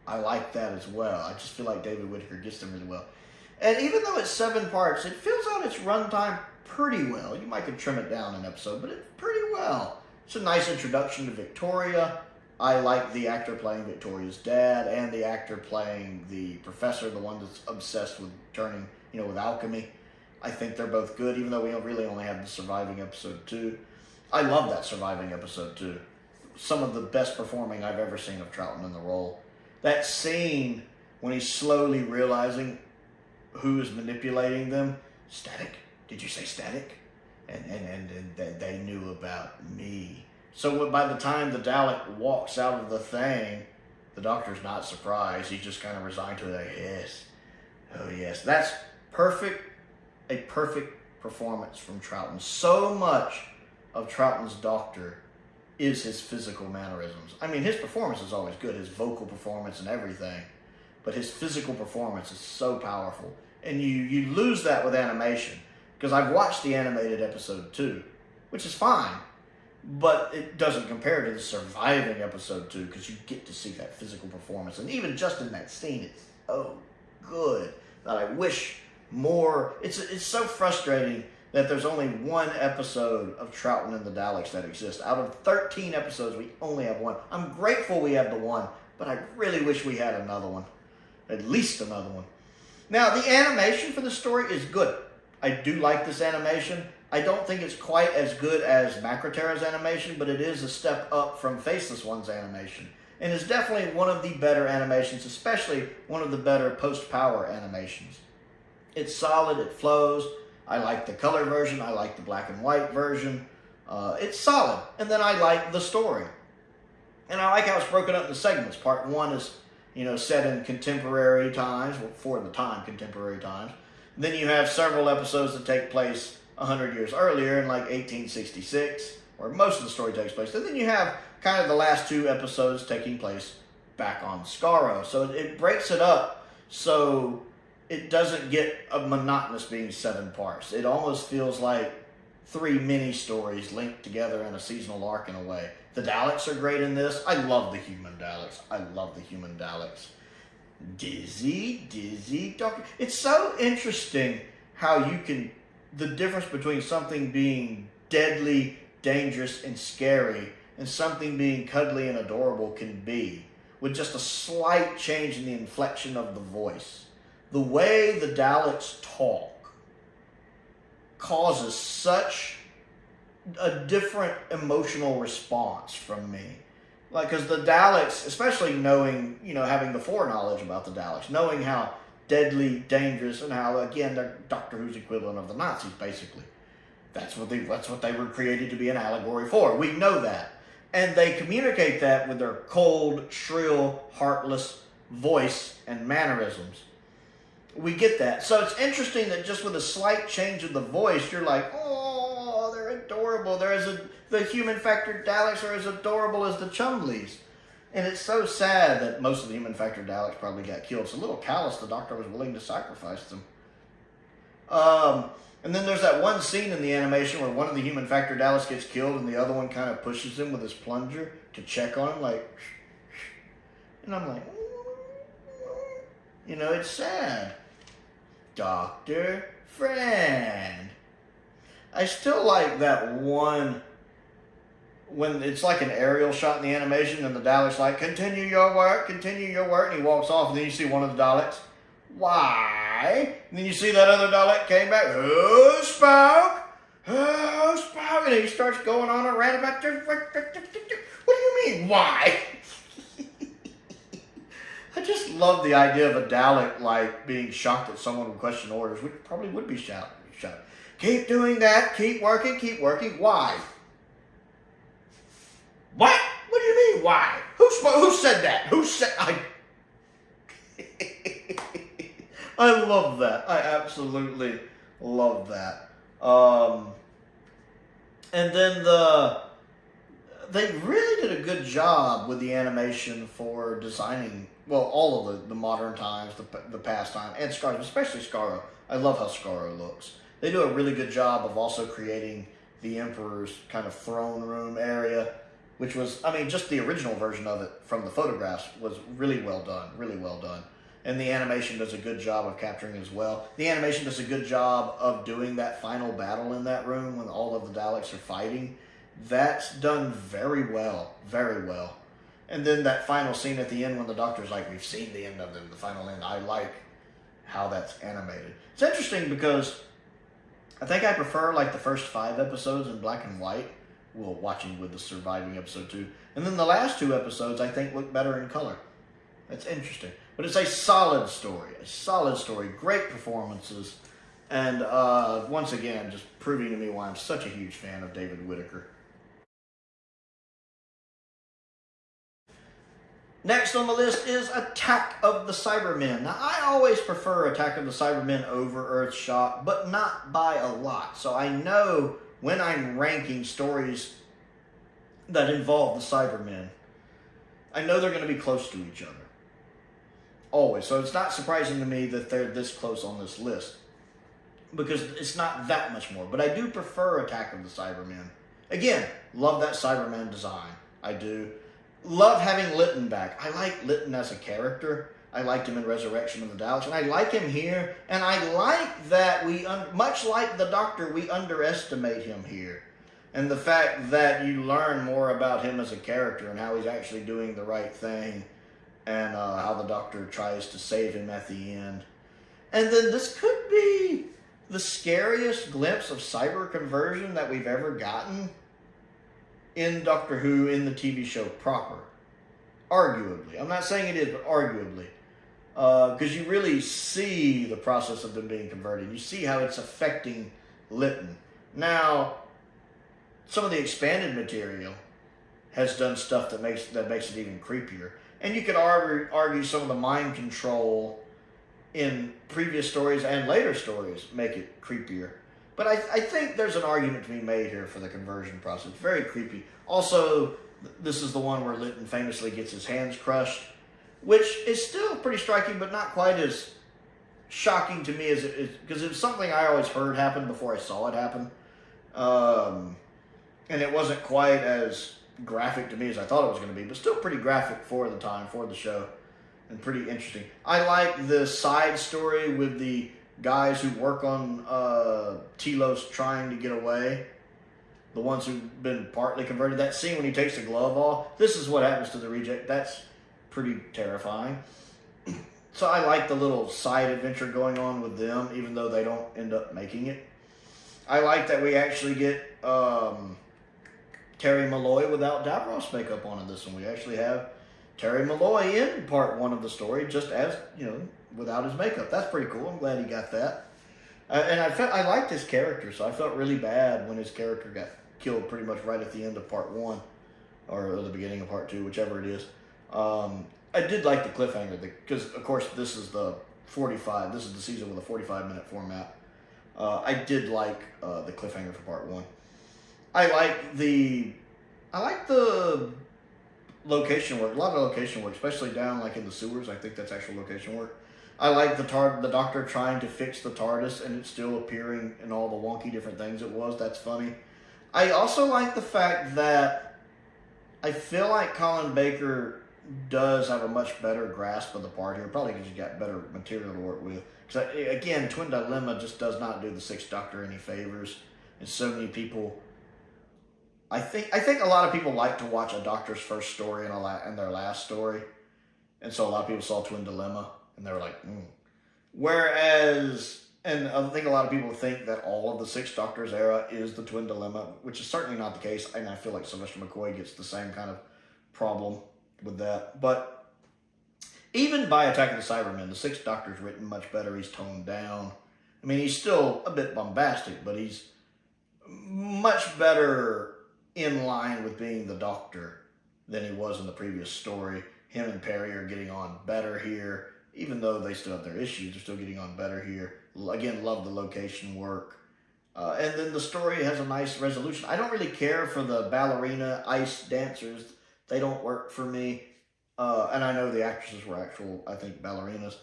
I like that as well. I just feel like David Whittaker gets them really well. And even though it's 7 parts, it fills out its runtime pretty well. You might could trim it down an episode, but it's pretty well. It's a nice introduction to Victoria. I like the actor playing Victoria's dad and the actor playing the professor, the one that's obsessed with turning, with alchemy. I think they're both good, even though we really only have the surviving episode 2. I love that surviving episode 2. Some of the best performing I've ever seen of Troughton in the role. That scene when he's slowly realizing who is manipulating them. Static? Did you say Static? And they knew about me. So by the time the Dalek walks out of the thing, the Doctor's not surprised. He's just kind of resigned to it. Like, yes. Oh, yes. That's perfect. A perfect performance from Troughton. So much of Troughton's Doctor is his physical mannerisms. I mean, his performance is always good, his vocal performance and everything, but his physical performance is so powerful. And you lose that with animation, because I've watched the animated episode 2, which is fine, but it doesn't compare to the surviving episode 2, because you get to see that physical performance. And even just in that scene, it's so good that I wish more. It's so frustrating that there's only 1 episode of Troughton and the Daleks that exists. Out of 13 episodes, we only have 1. I'm grateful we have the 1, but I really wish we had another one. At least another one. Now, the animation for the story is good. I do like this animation. I don't think it's quite as good as Macroterra's animation, but it is a step up from Faceless One's animation. And it's definitely one of the better animations, especially one of the better post-power animations. It's solid, it flows. I like the color version, I like the black and white version. It's solid. And then I like the story. And I like how it's broken up into segments. Part 1 is, set in contemporary times, well, for the time, contemporary times. And then you have several episodes that take place 100 years earlier in like 1866, where most of the story takes place. And then you have kind of the last 2 episodes taking place back on Skaro. So it breaks it up so it doesn't get monotonous being 7 parts. It almost feels like 3 mini-stories linked together in a seasonal arc in a way. The Daleks are great in this. I love the human Daleks. I love the human Daleks. Dizzy, Doctor. It's so interesting how you can, the difference between something being deadly, dangerous, and scary, and something being cuddly and adorable can be, with just a slight change in the inflection of the voice. The way the Daleks talk causes such a different emotional response from me. Like, because the Daleks, especially knowing, having the foreknowledge about the Daleks, knowing how deadly, dangerous, and how, again, they're Doctor Who's equivalent of the Nazis, basically. That's what they were created to be an allegory for. We know that. And they communicate that with their cold, shrill, heartless voice and mannerisms. We get that. So it's interesting that just with a slight change of the voice, you're like, oh, they're adorable. The human factor Daleks are as adorable as the Chumleys. And it's so sad that most of the human factor Daleks probably got killed. It's a little callous the Doctor was willing to sacrifice them. And then there's that one scene in the animation where one of the human factor Daleks gets killed and the other one kind of pushes him with his plunger to check on him, like, and I'm like, it's sad. Dr. Friend. I still like that one when it's like an aerial shot in the animation and the Dalek's like, continue your work, and he walks off, and then you see one of the Daleks. Why? And then you see that other Dalek came back, who spoke? And he starts going on a rant about, what you mean, why? I just love the idea of a Dalek, like, being shocked that someone would question orders, which probably would be shout. Keep doing that, keep working, why? What? What do you mean, why? Who said that? Who said, I love that. I absolutely love that. And then they really did a good job with the animation for designing, well, all of the modern times, the past time, and Scarro, especially Scarro. I love how Scarro looks. They do a really good job of also creating the Emperor's kind of throne room area, which was, I mean, just the original version of it from the photographs was really well done, really well done. And the animation does a good job of capturing it as well. The animation does a good job of doing that final battle in that room when all of the Daleks are fighting. That's done very well, very well. And then that final scene at the end when the Doctor's like, we've seen the end of them, the final end. I like how that's animated. It's interesting because I think I prefer like the first 5 episodes in black and white. Well, watching with the surviving episode 2. And then the last 2 episodes I think look better in color. That's interesting. But it's a solid story. Great performances. And once again, just proving to me why I'm such a huge fan of David Whittaker. Next on the list is Attack of the Cybermen. Now, I always prefer Attack of the Cybermen over Earthshock, but not by a lot. So I know when I'm ranking stories that involve the Cybermen, I know they're going to be close to each other. Always. So it's not surprising to me that they're this close on this list, because it's not that much more. But I do prefer Attack of the Cybermen. Again, love that Cybermen design. I do. Love having Lytton back. I like Lytton as a character. I liked him in Resurrection of the Daleks, and I like him here. And I like that much like the Doctor, we underestimate him here. And the fact that you learn more about him as a character and how he's actually doing the right thing, and how the Doctor tries to save him at the end. And then this could be the scariest glimpse of cyber conversion that we've ever gotten in Doctor Who, in the TV show proper. Arguably. I'm not saying it is, but arguably. Because you really see the process of them being converted. You see how it's affecting Lytton. Now, some of the expanded material has done stuff that makes it even creepier. And you could argue some of the mind control in previous stories and later stories make it creepier. But I think there's an argument to be made here for the conversion process. Very creepy. Also, this is the one where Lytton famously gets his hands crushed, which is still pretty striking, but not quite as shocking to me as it is, because it was something I always heard happen before I saw it happen. And it wasn't quite as graphic to me as I thought it was going to be, but still pretty graphic for the time, for the show, and pretty interesting. I like the side story with the guys who work on Telos trying to get away, the ones who've been partly converted. That scene when he takes the glove off, this is what happens to the reject. That's pretty terrifying. So I like the little side adventure going on with them, even though they don't end up making it. I like that we actually get Terry Malloy without Davros makeup on in this one. We actually have Terry Malloy in part 1 of the story, just as, without his makeup. That's pretty cool. I'm glad he got that. And I liked his character, so I felt really bad when his character got killed pretty much right at the end of part 1, or the beginning of part 2, whichever it is. I did like the cliffhanger, because, of course, this is the season with a 45-minute format. I did like the cliffhanger for part 1. I like the location work, a lot of location work, especially down like in the sewers. I think that's actual location work. I like the Doctor trying to fix the TARDIS and it's still appearing in all the wonky different things it was. That's funny. I also like the fact that I feel like Colin Baker does have a much better grasp of the part here, probably because he's got better material to work with. Because again, Twin Dilemma just does not do the Sixth Doctor any favors, and so many people. I think a lot of people like to watch a Doctor's first story and their last story, and so a lot of people saw Twin Dilemma and they were like, Whereas, and I think a lot of people think that all of the Sixth Doctor's era is the Twin Dilemma, which is certainly not the case, and I feel like Sylvester McCoy gets the same kind of problem with that. But even by Attack of the Cybermen, the Sixth Doctor's written much better. He's toned down. I mean, he's still a bit bombastic, but he's much better in line with being the Doctor than he was in the previous story. Him and Perry are getting on better here. Even though they still have their issues, they're still getting on better here. Again, love the location work. And then the story has a nice resolution. I don't really care for the ballerina ice dancers. They don't work for me. And I know the actresses were actual, I think, ballerinas.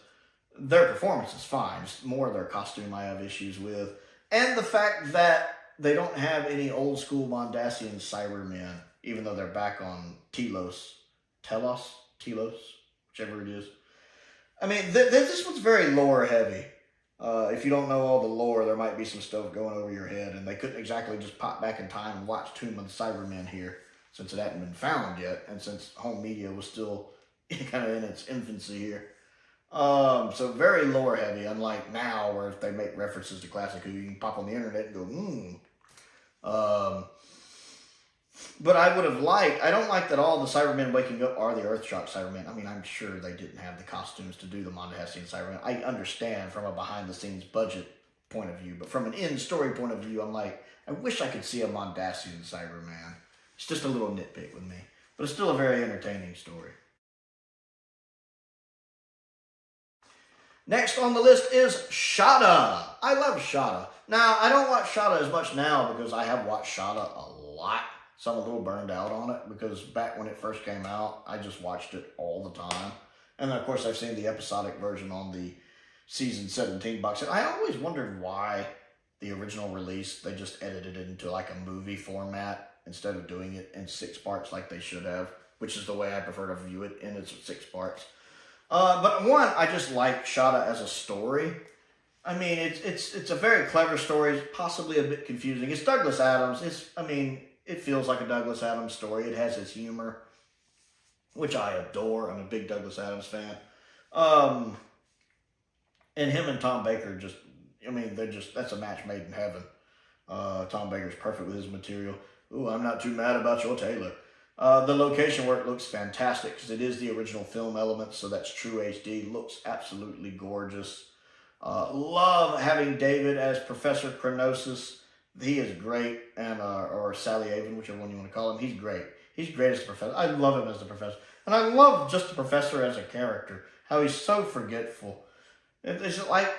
Their performance is fine. It's more their costume I have issues with. And the fact that they don't have any old school Mondasian Cybermen, even though they're back on Telos, whichever it is. I mean, this one's very lore heavy. If you don't know all the lore, there might be some stuff going over your head, and they couldn't exactly just pop back in time and watch Tomb of the Cybermen here, since it hadn't been found yet, and since home media was still kind of in its infancy here. So very lore heavy, unlike now, where if they make references to Classic Who, you can pop on the internet and go, But I would have liked, I don't like that all the Cybermen waking up are the Earthshock Cybermen. I mean, I'm sure they didn't have the costumes to do the Mondasian Cybermen. I understand from a behind-the-scenes budget point of view, but from an in-story point of view, I'm like, I wish I could see a Mondasian Cyberman. It's just a little nitpick with me, but it's still a very entertaining story. Next on the list is Shada. I love Shada. Now, I don't watch Shada as much now because I have watched Shada a lot. So I'm a little burned out on it because back when it first came out, I just watched it all the time. And then, of course, I've seen the episodic version on the season 17 box set. I always wondered why the original release, they just edited it into like a movie format instead of doing it in 6 parts like they should have, which is the way I prefer to view it, in its 6 parts. But one, I just like Shada as a story. I mean, it's a very clever story, possibly a bit confusing. It's Douglas Adams. It feels like a Douglas Adams story. It has his humor, which I adore. I'm a big Douglas Adams fan. And him and Tom Baker that's a match made in heaven. Tom Baker's perfect with his material. Ooh, I'm not too mad about your Taylor. The location work looks fantastic because it is the original film element, so that's true HD. Looks absolutely gorgeous. Love having David as Professor Chronosis. He is great, and or Sally Avon, whichever one you want to call him. He's great. He's great as the Professor. I love him as the Professor. And I love just the Professor as a character. How he's so forgetful. It's like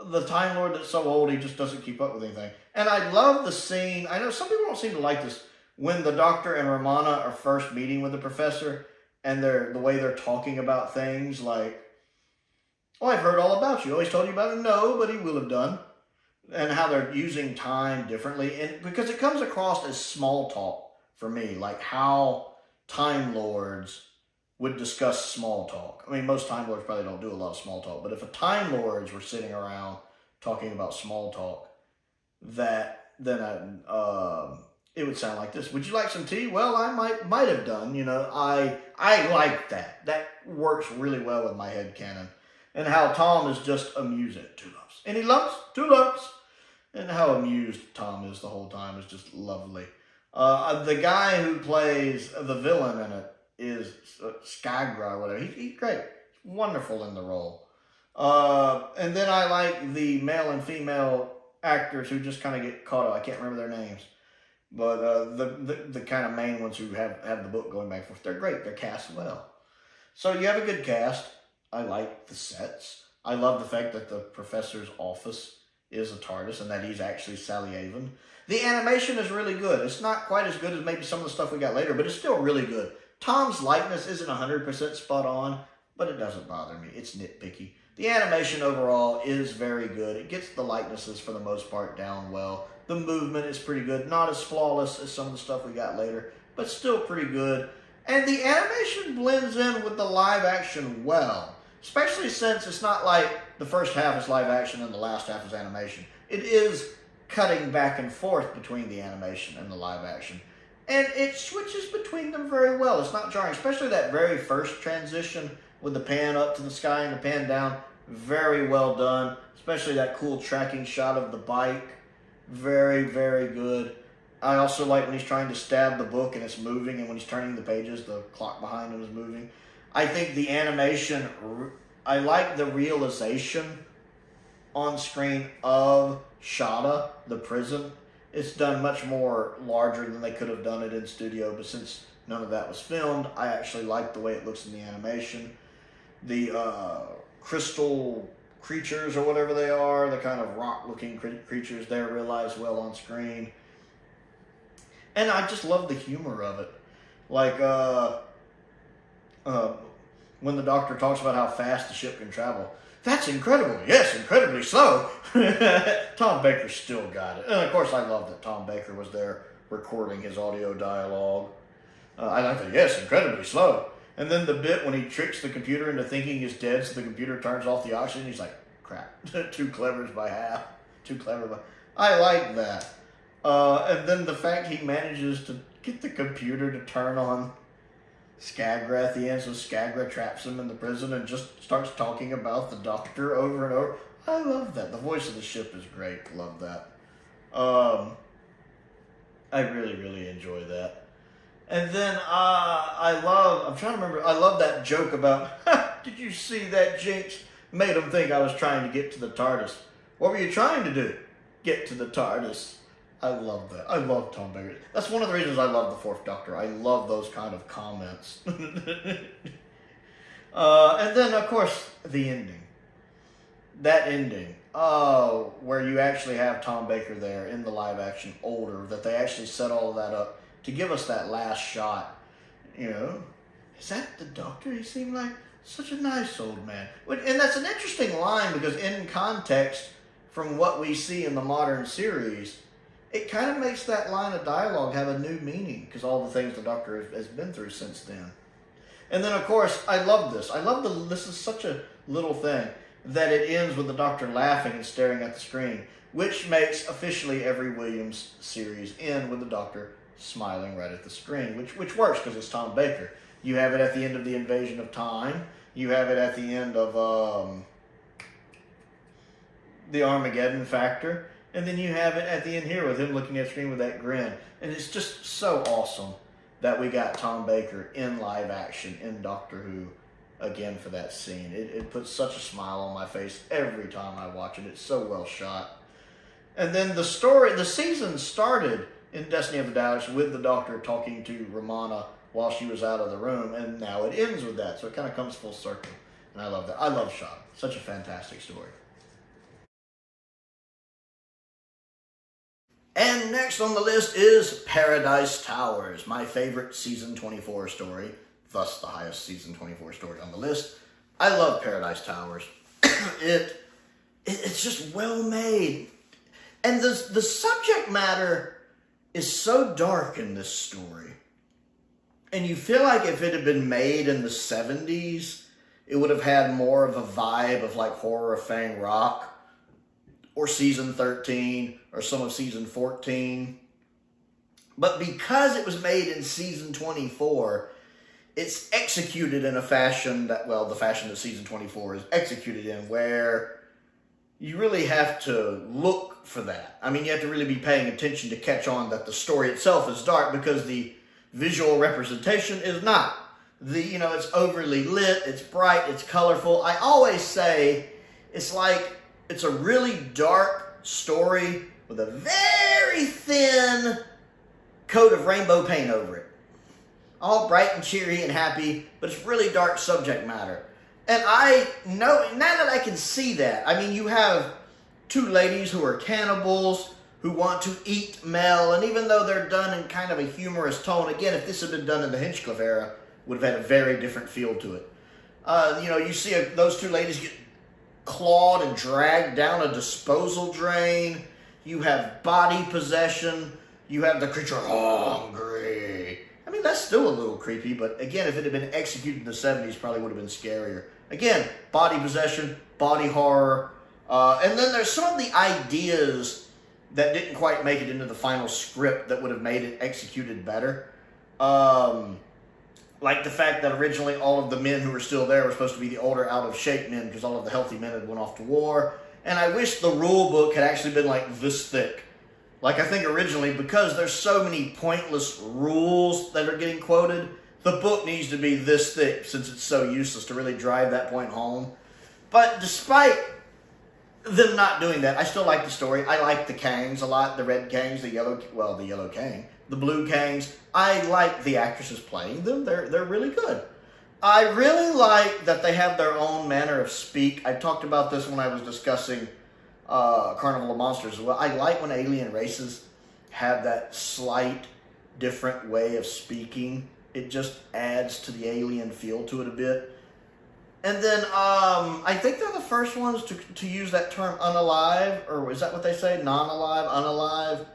the Time Lord that's so old he just doesn't keep up with anything. And I love the scene. I know some people don't seem to like this. When the Doctor and Romana are first meeting with the Professor, and the way they're talking about things, like, oh, I've heard all about you. Always told you about it. No, but he will have done. And how they're using time differently. And because it comes across as small talk for me, like how Time Lords would discuss small talk. I mean, most Time Lords probably don't do a lot of small talk, but if a Time Lords were sitting around talking about small talk, it would sound like this. Would you like some tea? Well, I might have done. I like that. That works really well with my headcanon. And how Tom is just amused at 2 lumps. And he lumps 2 lumps. And how amused Tom is the whole time is just lovely. The guy who plays the villain in it is Skagra or whatever. He's great. He's wonderful in the role. And then I like the male and female actors who just kind of get caught up. I can't remember their names. But the kind of main ones who have the book going back and forth, they're great. They're cast well. So you have a good cast. I like the sets. I love the fact that the Professor's office is a TARDIS and that he's actually Sally Avon. The animation is really good. It's not quite as good as maybe some of the stuff we got later, but it's still really good. Tom's likeness isn't 100% spot on, but it doesn't bother me. It's nitpicky. The animation overall is very good. It gets the likenesses for the most part down well. The movement is pretty good. Not as flawless as some of the stuff we got later, but still pretty good. And the animation blends in with the live action well. Especially since it's not like the first half is live action and the last half is animation. It is cutting back and forth between the animation and the live action. And it switches between them very well. It's not jarring, especially that very first transition with the pan up to the sky and the pan down. Very well done. Especially that cool tracking shot of the bike. Very, very good. I also like when he's trying to stab the book and it's moving, and when he's turning the pages, the clock behind him is moving. I think the animation, I like the realization on screen of Shada, the prison. It's done much more larger than they could have done it in studio, but since none of that was filmed, I actually like the way it looks in the animation. The crystal creatures, or whatever they are, the kind of rock-looking creatures, they're realized well on screen. And I just love the humor of it. Like, when the Doctor talks about how fast the ship can travel. That's incredible. Yes, incredibly slow. Tom Baker still got it. And of course, I love that Tom Baker was there recording his audio dialogue. I like that. Yes, incredibly slow. And then the bit when he tricks the computer into thinking he's dead, so the computer turns off the oxygen. He's like, crap, 2 clevers by half. 2 clever by... I like that. And then the fact he manages to get the computer to turn on Skagra at the end, so Skagra traps him in the prison and just starts talking about the Doctor over and over. I love that. The voice of the ship is great. Love that. I really, really enjoy that. And then I love that joke about, did you see that, Jinx? Made him think I was trying to get to the TARDIS. What were you trying to do? Get to the TARDIS. I love that. I love Tom Baker. That's one of the reasons I love the 4th Doctor. I love those kind of comments. And then, of course, the ending. That ending. Where you actually have Tom Baker there in the live action older, that they actually set all of that up to give us that last shot. You know, is that the Doctor? He seemed like such a nice old man. And that's an interesting line, because in context, from what we see in the modern series, it kind of makes that line of dialogue have a new meaning, because all the things the Doctor has been through since then. And then, of course, I love this. This is such a little thing, that it ends with the Doctor laughing and staring at the screen, which makes officially every Williams series end with the Doctor smiling right at the screen, which works because it's Tom Baker. You have it at the end of The Invasion of Time. You have it at the end of The Armageddon Factor. And then you have it at the end here with him looking at the screen with that grin. And it's just so awesome that we got Tom Baker in live action in Doctor Who again for that scene. It puts such a smile on my face every time I watch it. It's so well shot. And then the season started in Destiny of the Daleks with the Doctor talking to Romana while she was out of the room. And now it ends with that. So it kind of comes full circle. And I love that. I love Shot. Such a fantastic story. And next on the list is Paradise Towers, my favorite season 24 story, thus the highest season 24 story on the list. I love Paradise Towers. It's just well made. And the subject matter is so dark in this story. And you feel like if it had been made in the 70s, it would have had more of a vibe of like Horror of Fang Rock, or season 13, or some of season 14. But because it was made in season 24, it's executed in a fashion that, well, the fashion that season 24 is executed in, where you really have to look for that. I mean, you have to really be paying attention to catch on that the story itself is dark, because the visual representation is not. It's overly lit, it's bright, it's colorful. I always say it's like, it's a really dark story with a very thin coat of rainbow paint over it. All bright and cheery and happy, but it's really dark subject matter. And I know, now that I can see that, I mean, you have 2 ladies who are cannibals, who want to eat Mel, and even though they're done in kind of a humorous tone, again, if this had been done in the Hinchcliffe era, would have had a very different feel to it. You see those 2 ladies get clawed and dragged down a disposal drain. You have body possession. You have the creature hungry. I mean, that's still a little creepy, but again, if it had been executed in the 70s, probably would have been scarier. Again, body possession, body horror. And then there's some of the ideas that didn't quite make it into the final script that would have made it executed better. Like the fact that originally all of the men who were still there were supposed to be the older, out-of-shape men, because all of the healthy men had went off to war. And I wish the rule book had actually been like this thick. Like, I think originally, because there's so many pointless rules that are getting quoted, the book needs to be this thick since it's so useless to really drive that point home. But despite them not doing that, I still like the story. I like the Kangs a lot, the red Kangs, the yellow Kang, the blue Kangs. I like the actresses playing them. They're really good. I really like that they have their own manner of speak. I talked about this when I was discussing Carnival of Monsters as well. I like when alien races have that slight different way of speaking. It just adds to the alien feel to it a bit. And then I think they're the first ones to use that term unalive, or is that what they say? Non-alive, unalive,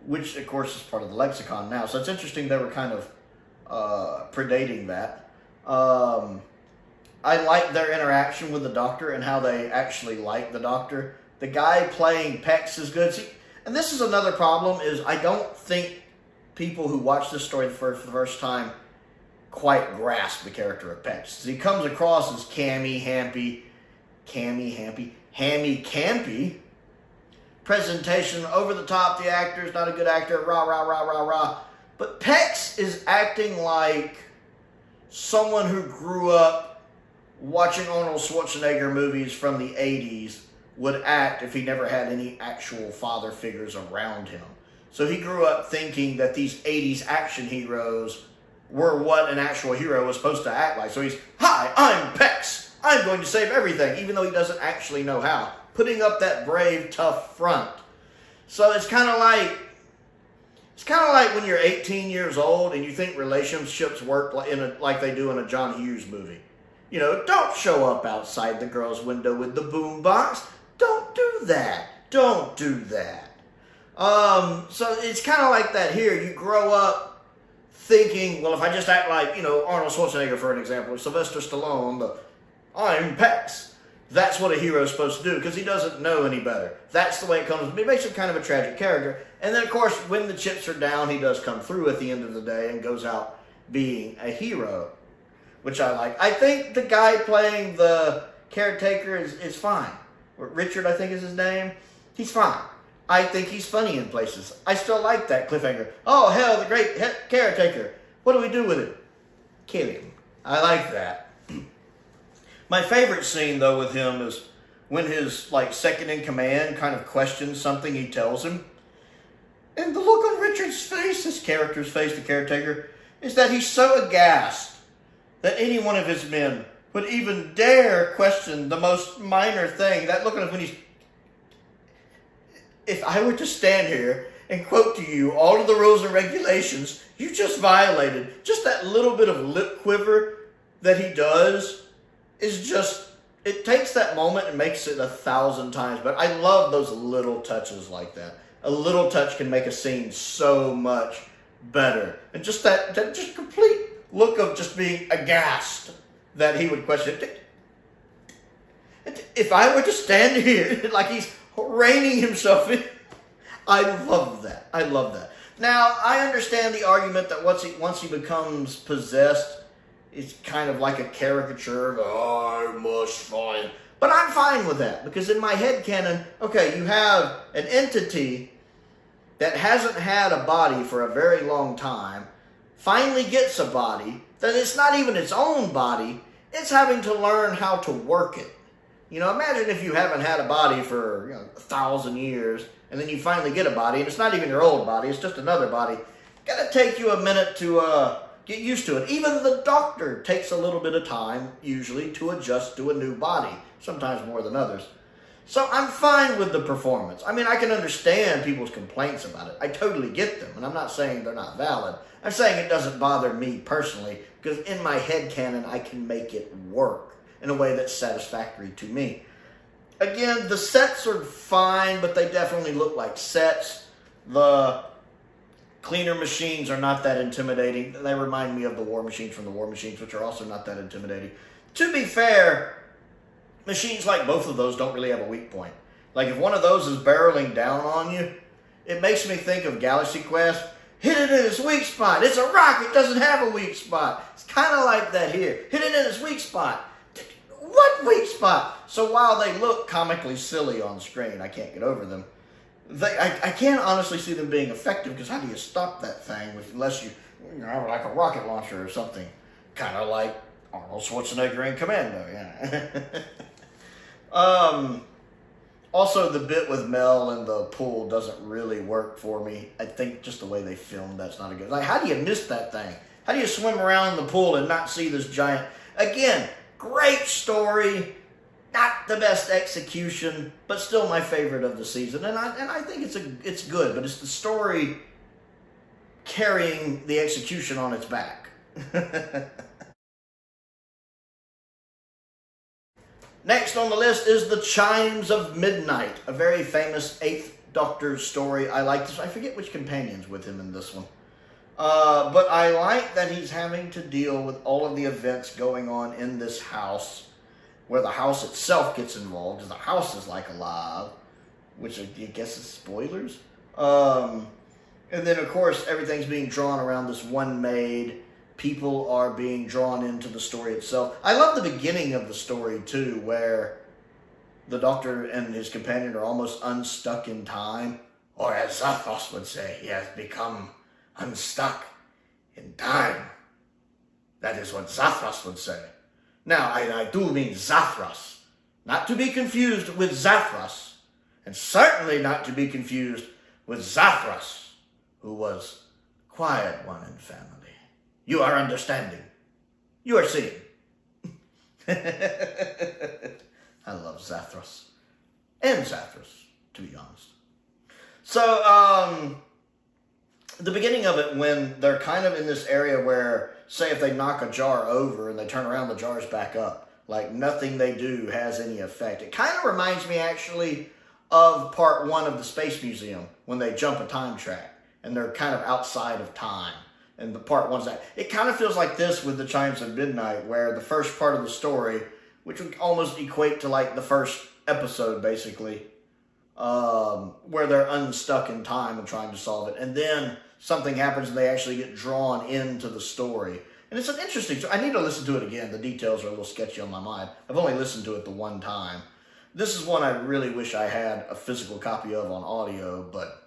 which of course is part of the lexicon now. So it's interesting they were kind of predating that. I like their interaction with the Doctor and how they actually like the Doctor. The guy playing Pex is good. See, and this is another problem, is I don't think people who watch this story for the first time quite grasp the character of Pex. He comes across as hammy-campy, presentation, over the top, the actor's not a good actor, rah. But Pex is acting like someone who grew up watching Arnold Schwarzenegger movies from the 80s would act if he never had any actual father figures around him. So he grew up thinking that these 80s action heroes were what an actual hero was supposed to act like. So he's, hi, I'm Pex. I'm going to save everything, even though he doesn't actually know how. Putting up that brave, tough front. So it's kind of like when you're 18 years old and you think relationships work like they do in a John Hughes movie. You know, don't show up outside the girl's window with the boombox. Don't do that. Don't do that. So it's kind of like that here. You grow up thinking, well, if I just act like, Arnold Schwarzenegger, for an example, or Sylvester Stallone, I'm Pex. That's what a hero is supposed to do, because he doesn't know any better. That's the way it comes. It makes him kind of a tragic character. And then, of course, when the chips are down, he does come through at the end of the day and goes out being a hero, which I like. I think the guy playing the caretaker is fine. Richard, I think is his name. He's fine. I think he's funny in places. I still like that cliffhanger. Oh, hell, the great caretaker. What do we do with him? Kill him. I like that. My favorite scene, though, with him is when his, second in command kind of questions something he tells him. And the look on Richard's face, his character's face, the caretaker, is that he's so aghast that any one of his men would even dare question the most minor thing. That look on him when he's... If I were to stand here and quote to you all of the rules and regulations you just violated, just that little bit of lip quiver that he does is just, it takes that moment and makes it 1,000 times better. I love those little touches like that. A little touch can make a scene so much better. And just that just complete look of just being aghast that he would question. If I were to stand here, like he's reining himself in, I love that. I love that. Now, I understand the argument that once he becomes possessed, it's kind of like a caricature of, I must find. But I'm fine with that, because in my headcanon, okay, you have an entity that hasn't had a body for a very long time, finally gets a body, that it's not even its own body, it's having to learn how to work it. Imagine if you haven't had a body for 1,000 years, and then you finally get a body, and it's not even your old body, it's just another body. It's gotta take you a minute to get used to it. Even the Doctor takes a little bit of time, usually, to adjust to a new body, sometimes more than others. So I'm fine with the performance. I mean, I can understand people's complaints about it. I totally get them, and I'm not saying they're not valid. I'm saying it doesn't bother me personally, because in my headcanon, I can make it work in a way that's satisfactory to me. Again, the sets are fine, but they definitely look like sets. The cleaner machines are not that intimidating. They remind me of the war machines from the War Machines, which are also not that intimidating. To be fair, machines like both of those don't really have a weak point. Like, if one of those is barreling down on you, it makes me think of Galaxy Quest. Hit it in its weak spot. It's a rock. It doesn't have a weak spot. It's kind of like that here. Hit it in its weak spot. What weak spot? So while they look comically silly on screen, I can't get over them, I can't honestly see them being effective, because how do you stop that thing unless you have like a rocket launcher or something? Kind of like Arnold Schwarzenegger in Commando, yeah. Also, the bit with Mel and the pool doesn't really work for me. I think just the way they filmed that's not a good... Like, how do you miss that thing? How do you swim around in the pool and not see this giant... Again, great story, not the best execution, but still my favorite of the season. And I think it's good, but it's the story carrying the execution on its back. Next on the list is The Chimes of Midnight, a very famous 8th Doctor story. I like this. I forget which companion's with him in this one. But I like that he's having to deal with all of the events going on in this house, where the house itself gets involved, because the house is like alive, which I guess is spoilers. And then, of course, everything's being drawn around this one maid. People are being drawn into the story itself. I love the beginning of the story, too, where the Doctor and his companion are almost unstuck in time. Or as Zathras would say, he has become unstuck in time. That is what Zathras would say. Now, I do mean Zathras, not to be confused with Zathras, and certainly not to be confused with Zathras, who was quiet one in family. You are understanding. You are seeing. I love Zathras. And Zathras, to be honest. So, the beginning of it, when they're kind of in this area where, say if they knock a jar over and they turn around, the jar's back up. Like, nothing they do has any effect. It kind of reminds me, actually, of part 1 of the Space Museum, when they jump a time track, and they're kind of outside of time. And the part 1's that. It kind of feels like this with The Chimes of Midnight, where the first part of the story, which would almost equate to like the first episode, basically, where they're unstuck in time and trying to solve it. And then something happens and they actually get drawn into the story. And it's an interesting... I need to listen to it again. The details are a little sketchy on my mind. I've only listened to it the one time. This is one I really wish I had a physical copy of on audio, but...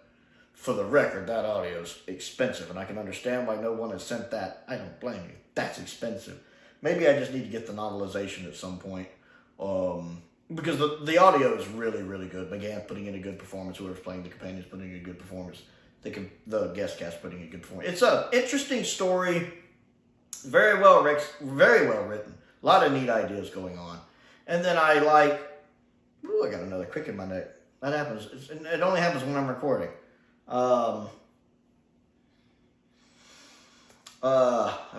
For the record, that audio is expensive, and I can understand why no one has sent that. I don't blame you. That's expensive. Maybe I just need to get the novelization at some point, because the audio is really, really good. McGann's putting in a good performance. Whoever's playing the companion's putting in a good performance. The guest cast putting in a good performance. It's an interesting story, very well written. A lot of neat ideas going on. And then I like... Ooh, I got another crick in my neck. That happens. It only happens when I'm recording. I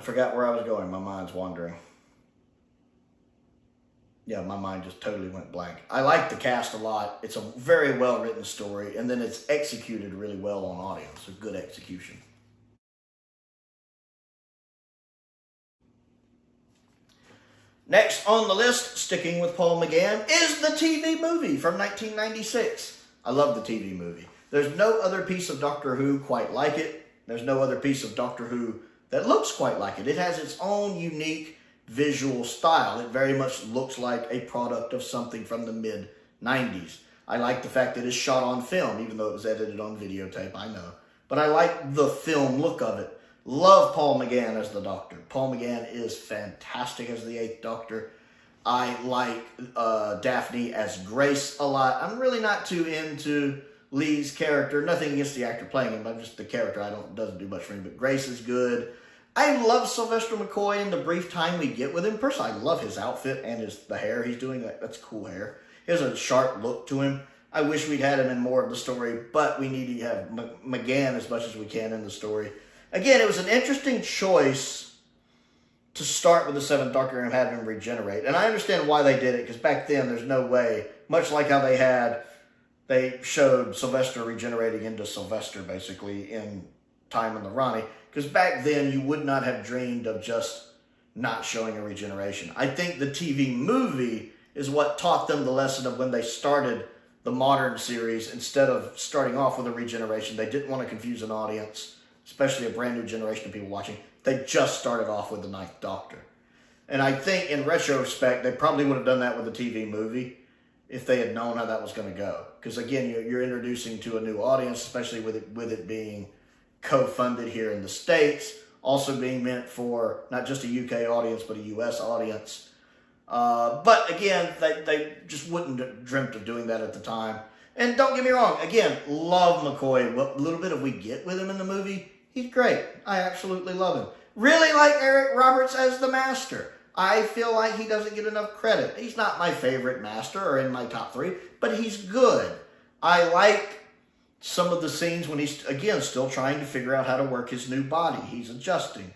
forgot where I was going. My mind's wandering. Yeah, my mind just totally went blank. I like the cast a lot. It's a very well-written story, and then it's executed really well on audio. So good execution. Next on the list, sticking with Paul McGann, is the TV movie from 1996. I love the TV movie. There's no other piece of Doctor Who quite like it. There's no other piece of Doctor Who that looks quite like it. It has its own unique visual style. It very much looks like a product of something from the mid-90s. I like the fact that it's shot on film, even though it was edited on videotape, I know. But I like the film look of it. Love Paul McGann as the Doctor. Paul McGann is fantastic as the 8th Doctor. I like Daphne as Grace a lot. I'm really not too into Lee's character. Nothing against the actor playing him, but just the character doesn't do much for me. But Grace is good. I love Sylvester McCoy in the brief time we get with him. Personally, I love his outfit and the hair he's doing. That's cool hair. He has a sharp look to him. I wish we'd had him in more of the story, but we need to have McGann as much as we can in the story. Again, it was an interesting choice to start with the 7th Doctor and have him regenerate. And I understand why they did it, because back then there's no way, much like how they showed Sylvester regenerating into Sylvester, basically, in Time in the Ronnie. Because back then, you would not have dreamed of just not showing a regeneration. I think the TV movie is what taught them the lesson of when they started the modern series. Instead of starting off with a regeneration, they didn't want to confuse an audience, especially a brand new generation of people watching. They just started off with the 9th Doctor. And I think, in retrospect, they probably would have done that with the TV movie. if they had known how that was going to go. Because again, you're introducing to a new audience, especially with it being co-funded here in the States, also being meant for not just a UK audience, but a US audience. But again, they just wouldn't have dreamt of doing that at the time. And don't get me wrong, again, love McCoy. What little bit of we get with him in the movie, he's great. I absolutely love him. Really like Eric Roberts as the Master. I feel like he doesn't get enough credit. He's not my favorite Master or in my top 3, but he's good. I like some of the scenes when he's, again, still trying to figure out how to work his new body. He's adjusting.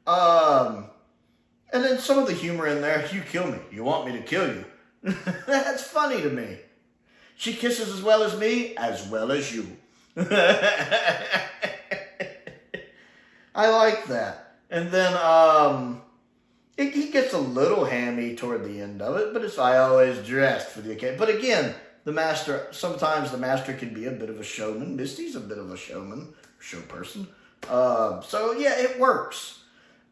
And then some of the humor in there, you kill me. You want me to kill you. That's funny to me. She kisses as well as me, as well as you. I like that. And then he gets a little hammy toward the end of it, but it's I always dressed for the occasion. But again, the Master, sometimes the Master can be a bit of a showman. Misty's a bit of a showman, show person. So yeah, it works.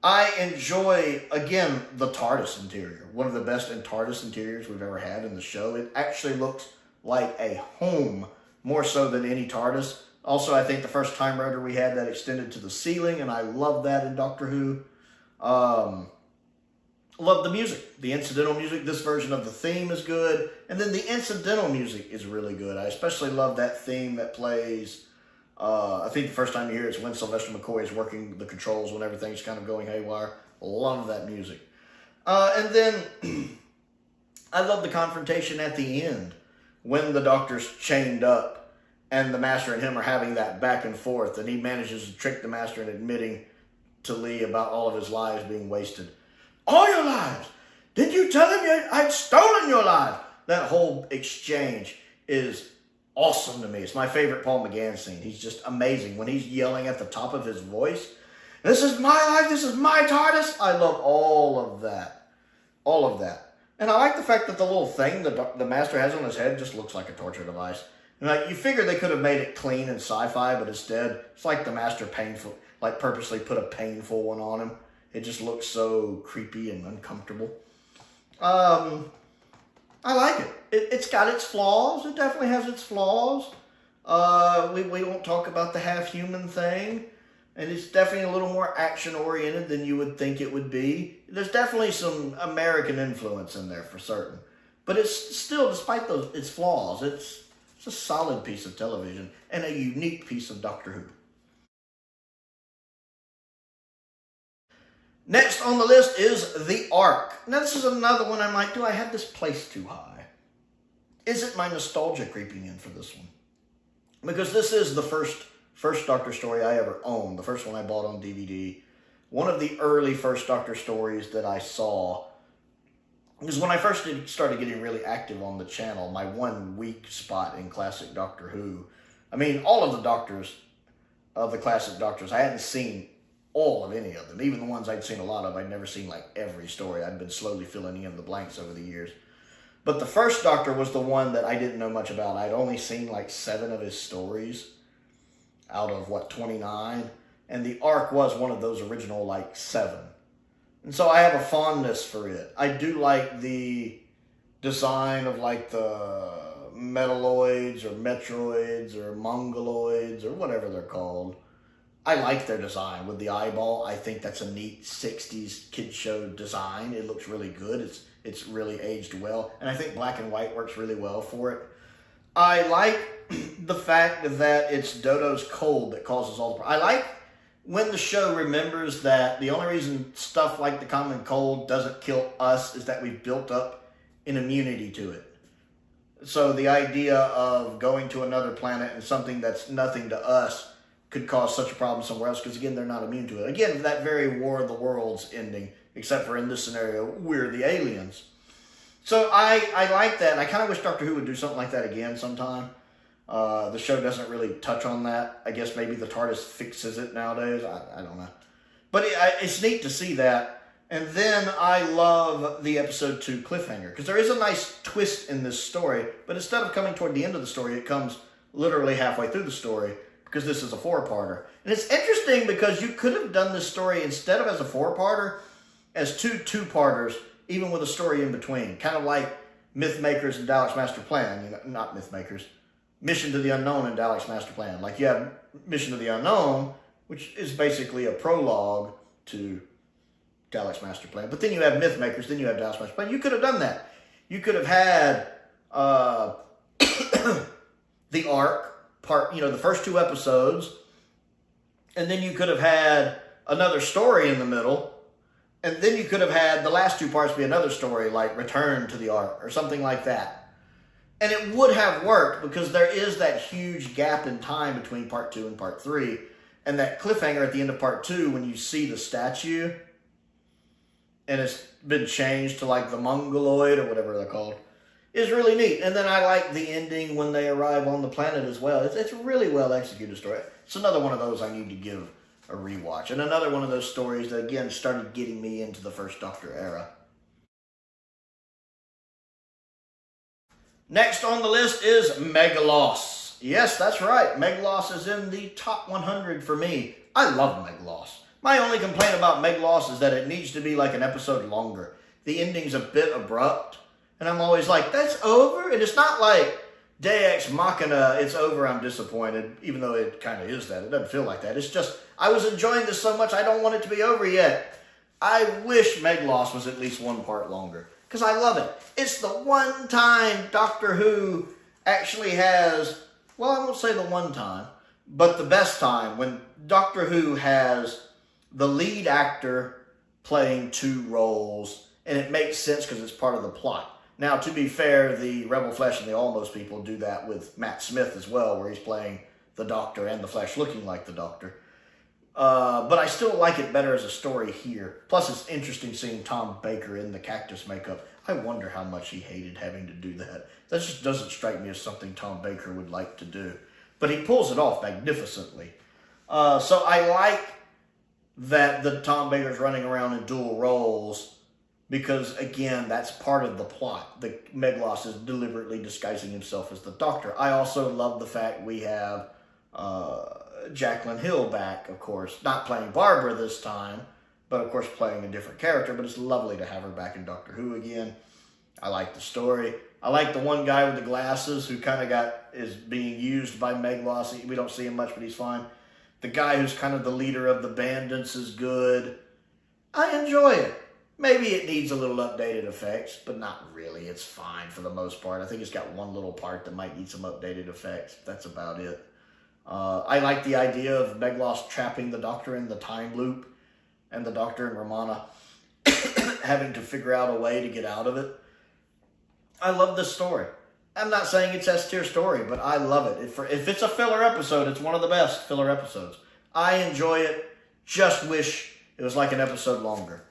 I enjoy, again, the TARDIS interior. One of the best TARDIS interiors we've ever had in the show. It actually looks like a home, more so than any TARDIS. Also, I think the first Time Raider we had that extended to the ceiling, and I love that in Doctor Who. Love the music, the incidental music. This version of the theme is good, and then the incidental music is really good. I especially love that theme that plays. I think the first time you hear it's when Sylvester McCoy is working the controls when everything's kind of going haywire. Love that music. And then I love the confrontation at the end when the Doctor's chained up and the Master and him are having that back and forth, and he manages to trick the Master in admitting to Lee about all of his lives being wasted. All your lives! Did you tell him I'd stolen your life? That whole exchange is awesome to me. It's my favorite Paul McGann scene. He's just amazing. When he's yelling at the top of his voice, this is my life, this is my TARDIS. I love all of that. All of that. And I like the fact that the little thing the Master has on his head just looks like a torture device. And like, you figure they could have made it clean and sci-fi, but instead, it's like the Master purposely put a painful one on him. It just looks so creepy and uncomfortable. I like it. It's got its flaws. It definitely has its flaws. We won't talk about the half-human thing. And it's definitely a little more action-oriented than you would think it would be. There's definitely some American influence in there for certain. But it's still, despite its flaws, it's a solid piece of television and a unique piece of Doctor Who. Next on the list is The Ark. Now this is another one I'm like, do I have this placed too high? Is it my nostalgia creeping in for this one? Because this is the first Doctor story I ever owned. The first one I bought on DVD. One of the early first Doctor stories that I saw. Because when I first started getting really active on the channel, my one weak spot in classic Doctor Who. I mean, all of the Doctors, of the classic Doctors, I hadn't seen all of any of them. Even the ones I'd seen a lot of, I'd never seen like every story. I'd been slowly filling in the blanks over the years. But the first Doctor was the one that I didn't know much about. I'd only seen like 7 of his stories out of, 29? And The Ark was one of those original, 7. And so I have a fondness for it. I do like the design of, the Metalloids or Metroids or Mongoloids or whatever they're called. I like their design with the eyeball. I think that's a neat 60s kid show design. It looks really good. It's really aged well. And I think black and white works really well for it. I like the fact that it's Dodo's cold that causes all the problems. I like when the show remembers that the only reason stuff like the common cold doesn't kill us is that we've built up an immunity to it. So the idea of going to another planet and something that's nothing to us could cause such a problem somewhere else, because again, they're not immune to it. Again, that very War of the Worlds ending, except for in this scenario, we're the aliens. So I like that, and I kind of wish Doctor Who would do something like that again sometime. The show doesn't really touch on that. I guess maybe the TARDIS fixes it nowadays. I don't know. But it's neat to see that. And then I love the episode 2 cliffhanger, because there is a nice twist in this story, but instead of coming toward the end of the story, it comes literally halfway through the story, because this is a 4-parter. And it's interesting because you could have done this story instead of as a 4-parter, as 2 2-parters, even with a story in between. Kind of like Mythmakers and Dalek's Master Plan. You know, not Mythmakers. Mission to the Unknown and Dalek's Master Plan. Like you have Mission to the Unknown, which is basically a prologue to Dalek's Master Plan. But then you have Mythmakers, then you have Dalek's Master Plan. You could have done that. You could have had the arc part, you know, the first 2 episodes, and then you could have had another story in the middle, and then you could have had the last 2 parts be another story, like Return to the Ark, or something like that. And it would have worked, because there is that huge gap in time between part 2 and part 3, and that cliffhanger at the end of part 2, when you see the statue, and it's been changed to like the Mongoloid, or whatever they're called, is really neat. And then I like the ending when they arrive on the planet as well. It's a really well executed story. It's another one of those I need to give a rewatch. And another one of those stories that, again, started getting me into the first Doctor era. Next on the list is Megaloss. Yes, that's right. Megaloss is in the top 100 for me. I love Megaloss. My only complaint about Megaloss is that it needs to be like an episode longer. The ending's a bit abrupt. And I'm always like, that's over? And it's not like Deus Ex Machina, it's over, I'm disappointed. Even though it kind of is that. It doesn't feel like that. It's just, I was enjoying this so much, I don't want it to be over yet. I wish Megaloss was at least 1 part longer. Because I love it. It's the one time Doctor Who actually has, well, I won't say the one time, but the best time when Doctor Who has the lead actor playing 2 roles, and it makes sense because it's part of the plot. Now, to be fair, the Rebel Flesh and the Almost people do that with Matt Smith as well, where he's playing the Doctor and the Flesh looking like the Doctor. But I still like it better as a story here. Plus, it's interesting seeing Tom Baker in the cactus makeup. I wonder how much he hated having to do that. That just doesn't strike me as something Tom Baker would like to do. But he pulls it off magnificently. So I like that the Tom Baker's running around in dual roles, because, again, that's part of the plot. The Megaloss is deliberately disguising himself as the Doctor. I also love the fact we have Jacqueline Hill back, of course. Not playing Barbara this time, but, of course, playing a different character. But it's lovely to have her back in Doctor Who again. I like the story. I like the one guy with the glasses who kind of is being used by Megaloss. We don't see him much, but he's fine. The guy who's kind of the leader of the bandits is good. I enjoy it. Maybe it needs a little updated effects, but not really. It's fine for the most part. I think it's got one little part that might need some updated effects. That's about it. I like the idea of Megaloss trapping the Doctor in the time loop, and the Doctor and Romana having to figure out a way to get out of it. I love this story. I'm not saying it's S-tier story, but I love it. If it's a filler episode, it's one of the best filler episodes. I enjoy it. Just wish it was like an episode longer.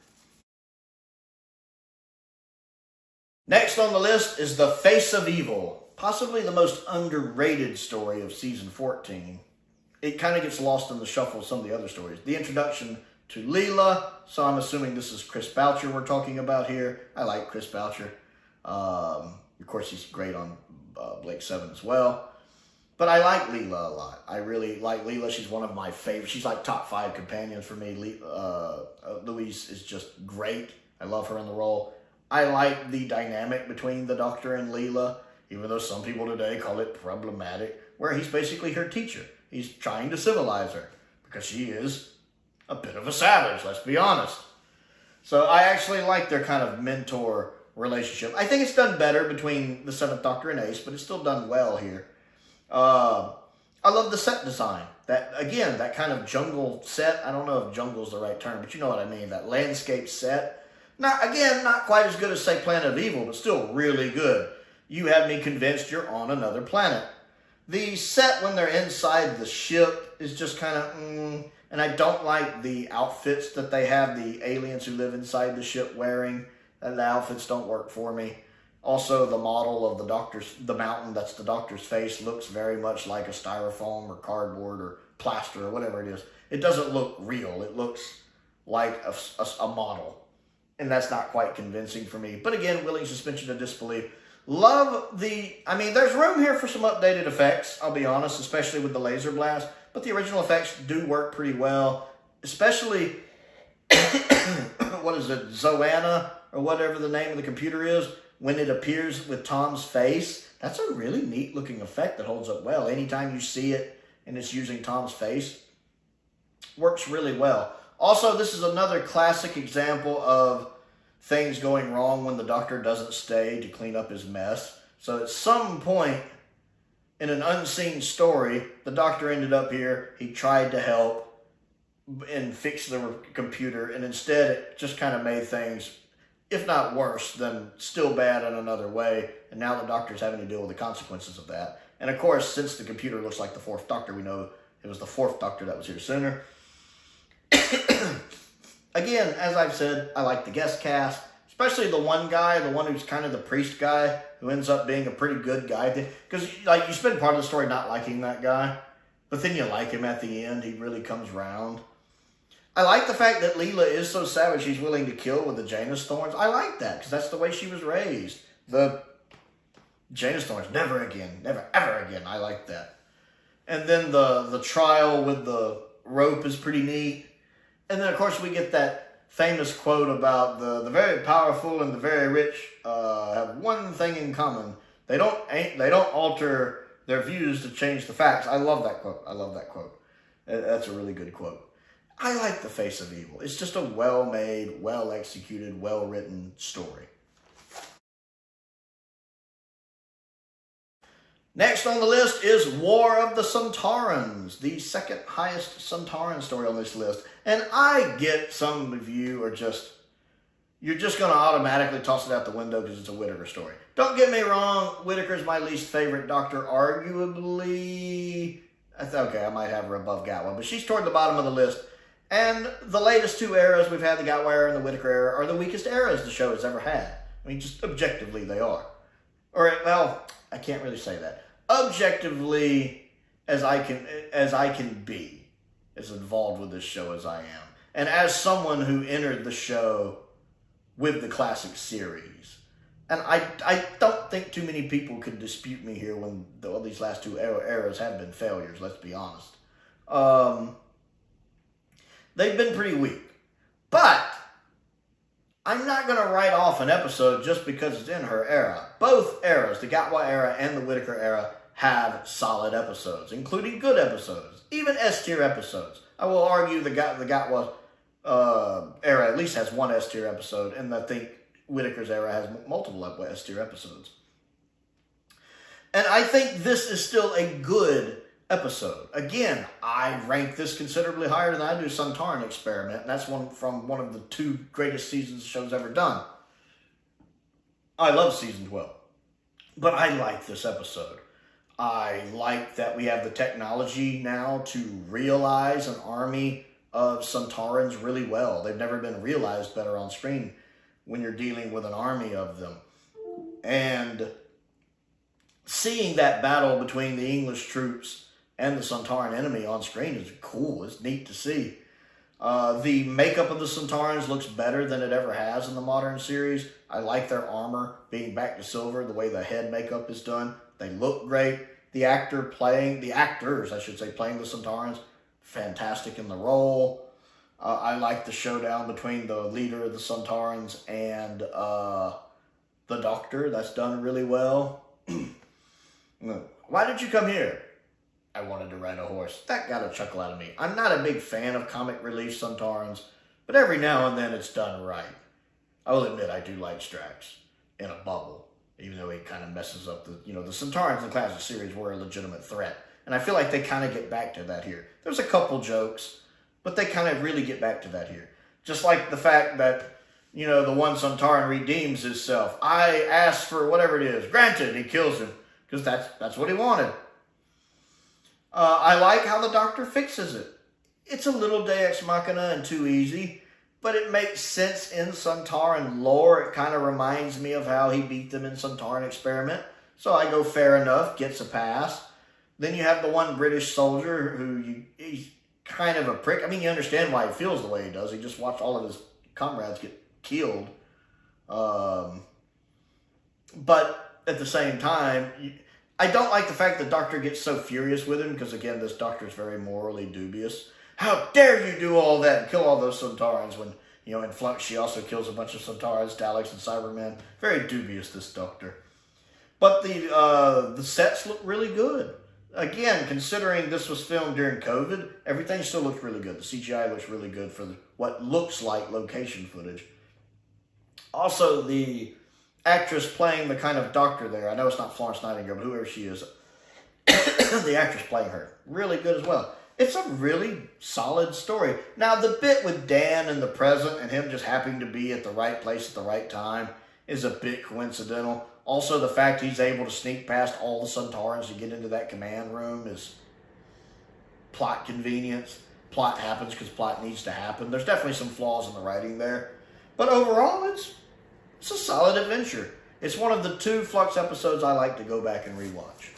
Next on the list is The Face of Evil, possibly the most underrated story of season 14. It kind of gets lost in the shuffle of some of the other stories. The introduction to Leela, so I'm assuming this is Chris Boucher we're talking about here. I like Chris Boucher. Of course, he's great on Blake 7 as well. But I like Leela a lot. I really like Leela. She's one of my favorites. She's like top 5 companions for me. Louise is just great. I love her in the role. I like the dynamic between the Doctor and Leela, even though some people today call it problematic, where he's basically her teacher. He's trying to civilize her, because she is a bit of a savage, let's be honest. So I actually like their kind of mentor relationship. I think it's done better between the 7th Doctor and Ace, but it's still done well here. I love the set design. That, again, that kind of jungle set. I don't know if jungle's the right term, but you know what I mean. That landscape set. Not quite as good as, say, Planet of Evil, but still really good. You have me convinced you're on another planet. The set when they're inside the ship is just kind of, and I don't like the outfits that they have, the aliens who live inside the ship wearing. The outfits don't work for me. Also, the model of the mountain that's the Doctor's face looks very much like a styrofoam or cardboard or plaster or whatever it is. It doesn't look real. It looks like a model. And that's not quite convincing for me. But again, willing suspension of disbelief. Love there's room here for some updated effects, I'll be honest, especially with the laser blast. But the original effects do work pretty well. Especially, what is it, Zoanna, or whatever the name of the computer is, when it appears with Tom's face, that's a really neat looking effect that holds up well. Anytime you see it and it's using Tom's face, works really well. Also, this is another classic example of things going wrong when the Doctor doesn't stay to clean up his mess. So at some point in an unseen story, the Doctor ended up here. He tried to help and fix the computer, and instead it just kind of made things, if not worse, then still bad in another way. And now the Doctor's having to deal with the consequences of that. And of course, since the computer looks like the fourth Doctor, we know it was the fourth Doctor that was here sooner. Again, as I've said, I like the guest cast, especially the one guy, the one who's kind of the priest guy, who ends up being a pretty good guy. Because like you spend part of the story not liking that guy, but then you like him at the end. He really comes round. I like the fact that Leela is so savage she's willing to kill with the Janus thorns. I like that, because that's the way she was raised. The Janus thorns, never again, never ever again. I like that. And then the trial with the rope is pretty neat. And then, of course, we get that famous quote about the very powerful and the very rich have one thing in common. They don't alter their views to change the facts. I love that quote. I love that quote. That's a really good quote. I like The Face of Evil. It's just a well-made, well-executed, well-written story. Next on the list is War of the Sontarans, the second highest Sontaran story on this list. And I get some of you are you're just going to automatically toss it out the window because it's a Whittaker story. Don't get me wrong, Whittaker's my least favorite Doctor, arguably. Okay, I might have her above Gatwa, but she's toward the bottom of the list. And the latest two eras we've had, the Gatwa era and the Whittaker era, are the weakest eras the show has ever had. I mean, just objectively they are. Or, well, I can't really say that. Objectively, as I can be, as involved with this show as I am. And as someone who entered the show with the classic series. And I don't think too many people could dispute me here when these last two eras have been failures, let's be honest. They've been pretty weak. But I'm not going to write off an episode just because it's in her era. Both eras, the Gatwa era and the Whittaker era, have solid episodes, including good episodes, even S-tier episodes. I will argue the Gatwa era at least has one S-tier episode, and I think Whittaker's era has multiple S-tier episodes. And I think this is still a good episode. Again, I rank this considerably higher than I do Sontaran Experiment, and that's from one of the two greatest seasons the show's ever done. I love season 12, but I like this episode. I like that we have the technology now to realize an army of Sontarans really well. They've never been realized better on screen when you're dealing with an army of them. And seeing that battle between the English troops and the Sontaran enemy on screen is cool. It's neat to see. The makeup of the Sontarans looks better than it ever has in the modern series. I like their armor being back to silver, the way the head makeup is done. They look great. The actors, playing the Sontarans, fantastic in the role. I like the showdown between the leader of the Sontarans and the Doctor. That's done really well. Why did you come here? I wanted to ride a horse. That got a chuckle out of me. I'm not a big fan of comic relief Sontarans, but every now and then it's done right. I will admit I do like Strax in a bubble, even though he kind of messes up the Sontarans in the classic series were a legitimate threat. And I feel like they kind of get back to that here. There's a couple jokes, but they kind of really get back to that here. Just like the fact that, the one Sontaran redeems himself. I asked for whatever it is. Granted, he kills him, because that's what he wanted. I like how the Doctor fixes it. It's a little Deus Machina and too easy, but it makes sense in Sontaran lore. It kind of reminds me of how he beat them in Sontaran Experiment. So I go fair enough, gets a pass. Then you have the one British soldier he's kind of a prick. I mean, you understand why he feels the way he does. He just watched all of his comrades get killed. But at the same time, I don't like the fact the Doctor gets so furious with him, because again, this Doctor is very morally dubious. How dare you do all that and kill all those Sontarans when You know, in Flux, she also kills a bunch of Centaurs, Daleks, and Cybermen. Very dubious, this Doctor. But the sets look really good. Again, considering this was filmed during COVID, everything still looks really good. The CGI looks really good for what looks like location footage. Also, the actress playing the kind of doctor there, I know it's not Florence Nightingale, but whoever she is, the actress playing her, really good as well. It's a really solid story. Now, the bit with Dan in the present and him just happening to be at the right place at the right time is a bit coincidental. Also, the fact he's able to sneak past all the Centaurans to get into that command room is plot convenience. Plot happens because plot needs to happen. There's definitely some flaws in the writing there. But overall, it's a solid adventure. It's one of the 2 Flux episodes I like to go back and rewatch.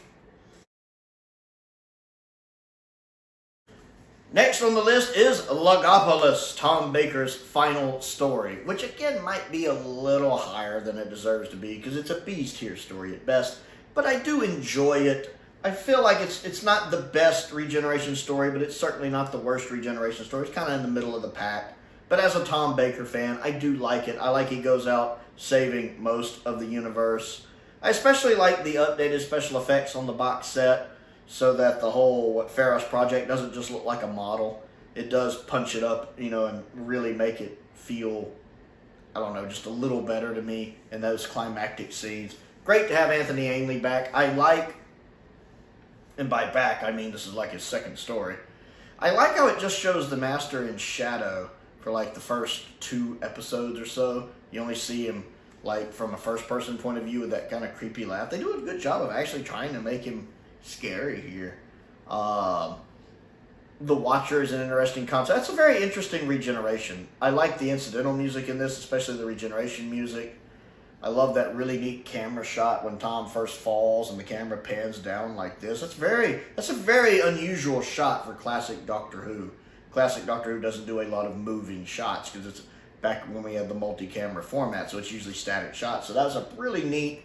Next on the list is Logopolis, Tom Baker's final story, which again might be a little higher than it deserves to be because it's a B-tier story at best, but I do enjoy it. I feel like it's not the best regeneration story, but it's certainly not the worst regeneration story. It's kind of in the middle of the pack. But as a Tom Baker fan, I do like it. I like he goes out saving most of the universe. I especially like the updated special effects on the box set, so that the whole Pharos project doesn't just look like a model. It does punch it up, you know, and really make it feel, I don't know, just a little better to me in those climactic scenes. Great to have Anthony Ainley back. I like, and by back, I mean this is like his second story. I like how it just shows the Master in shadow for like the first 2 episodes or so. You only see him like from a first-person point of view with that kind of creepy laugh. They do a good job of actually trying to make him scary here. The Watcher is an interesting concept. That's a very interesting regeneration. I like the incidental music in this, especially the regeneration music. I love that really neat camera shot when Tom first falls and the camera pans down like this. That's a very unusual shot for classic Doctor Who. Classic Doctor Who doesn't do a lot of moving shots because it's back when we had the multi-camera format, so it's usually static shots. So that was a really neat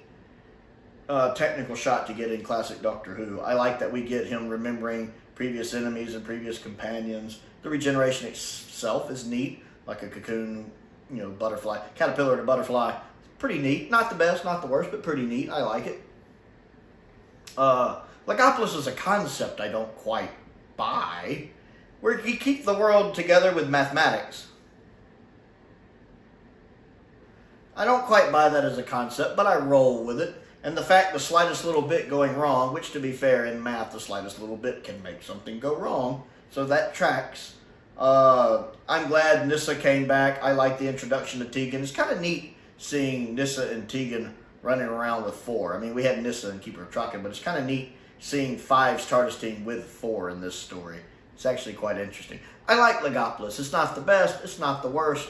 technical shot to get in classic Doctor Who. I like that we get him remembering previous enemies and previous companions. The regeneration itself is neat, like a cocoon, you know, butterfly, caterpillar to butterfly. Pretty neat. Not the best, not the worst, but pretty neat. I like it. Logopolis is a concept I don't quite buy, where you keep the world together with mathematics. I don't quite buy that as a concept, but I roll with it. And the fact the slightest little bit going wrong, which to be fair in math, the slightest little bit can make something go wrong. So that tracks. I'm glad Nyssa came back. I like the introduction to Tegan. It's kind of neat seeing Nyssa and Tegan running around with 4. I mean, we had Nyssa and Keeper of Traken, but it's kind of neat seeing 5's TARDIS team with 4 in this story. It's actually quite interesting. I like Logopolis. It's not the best. It's not the worst.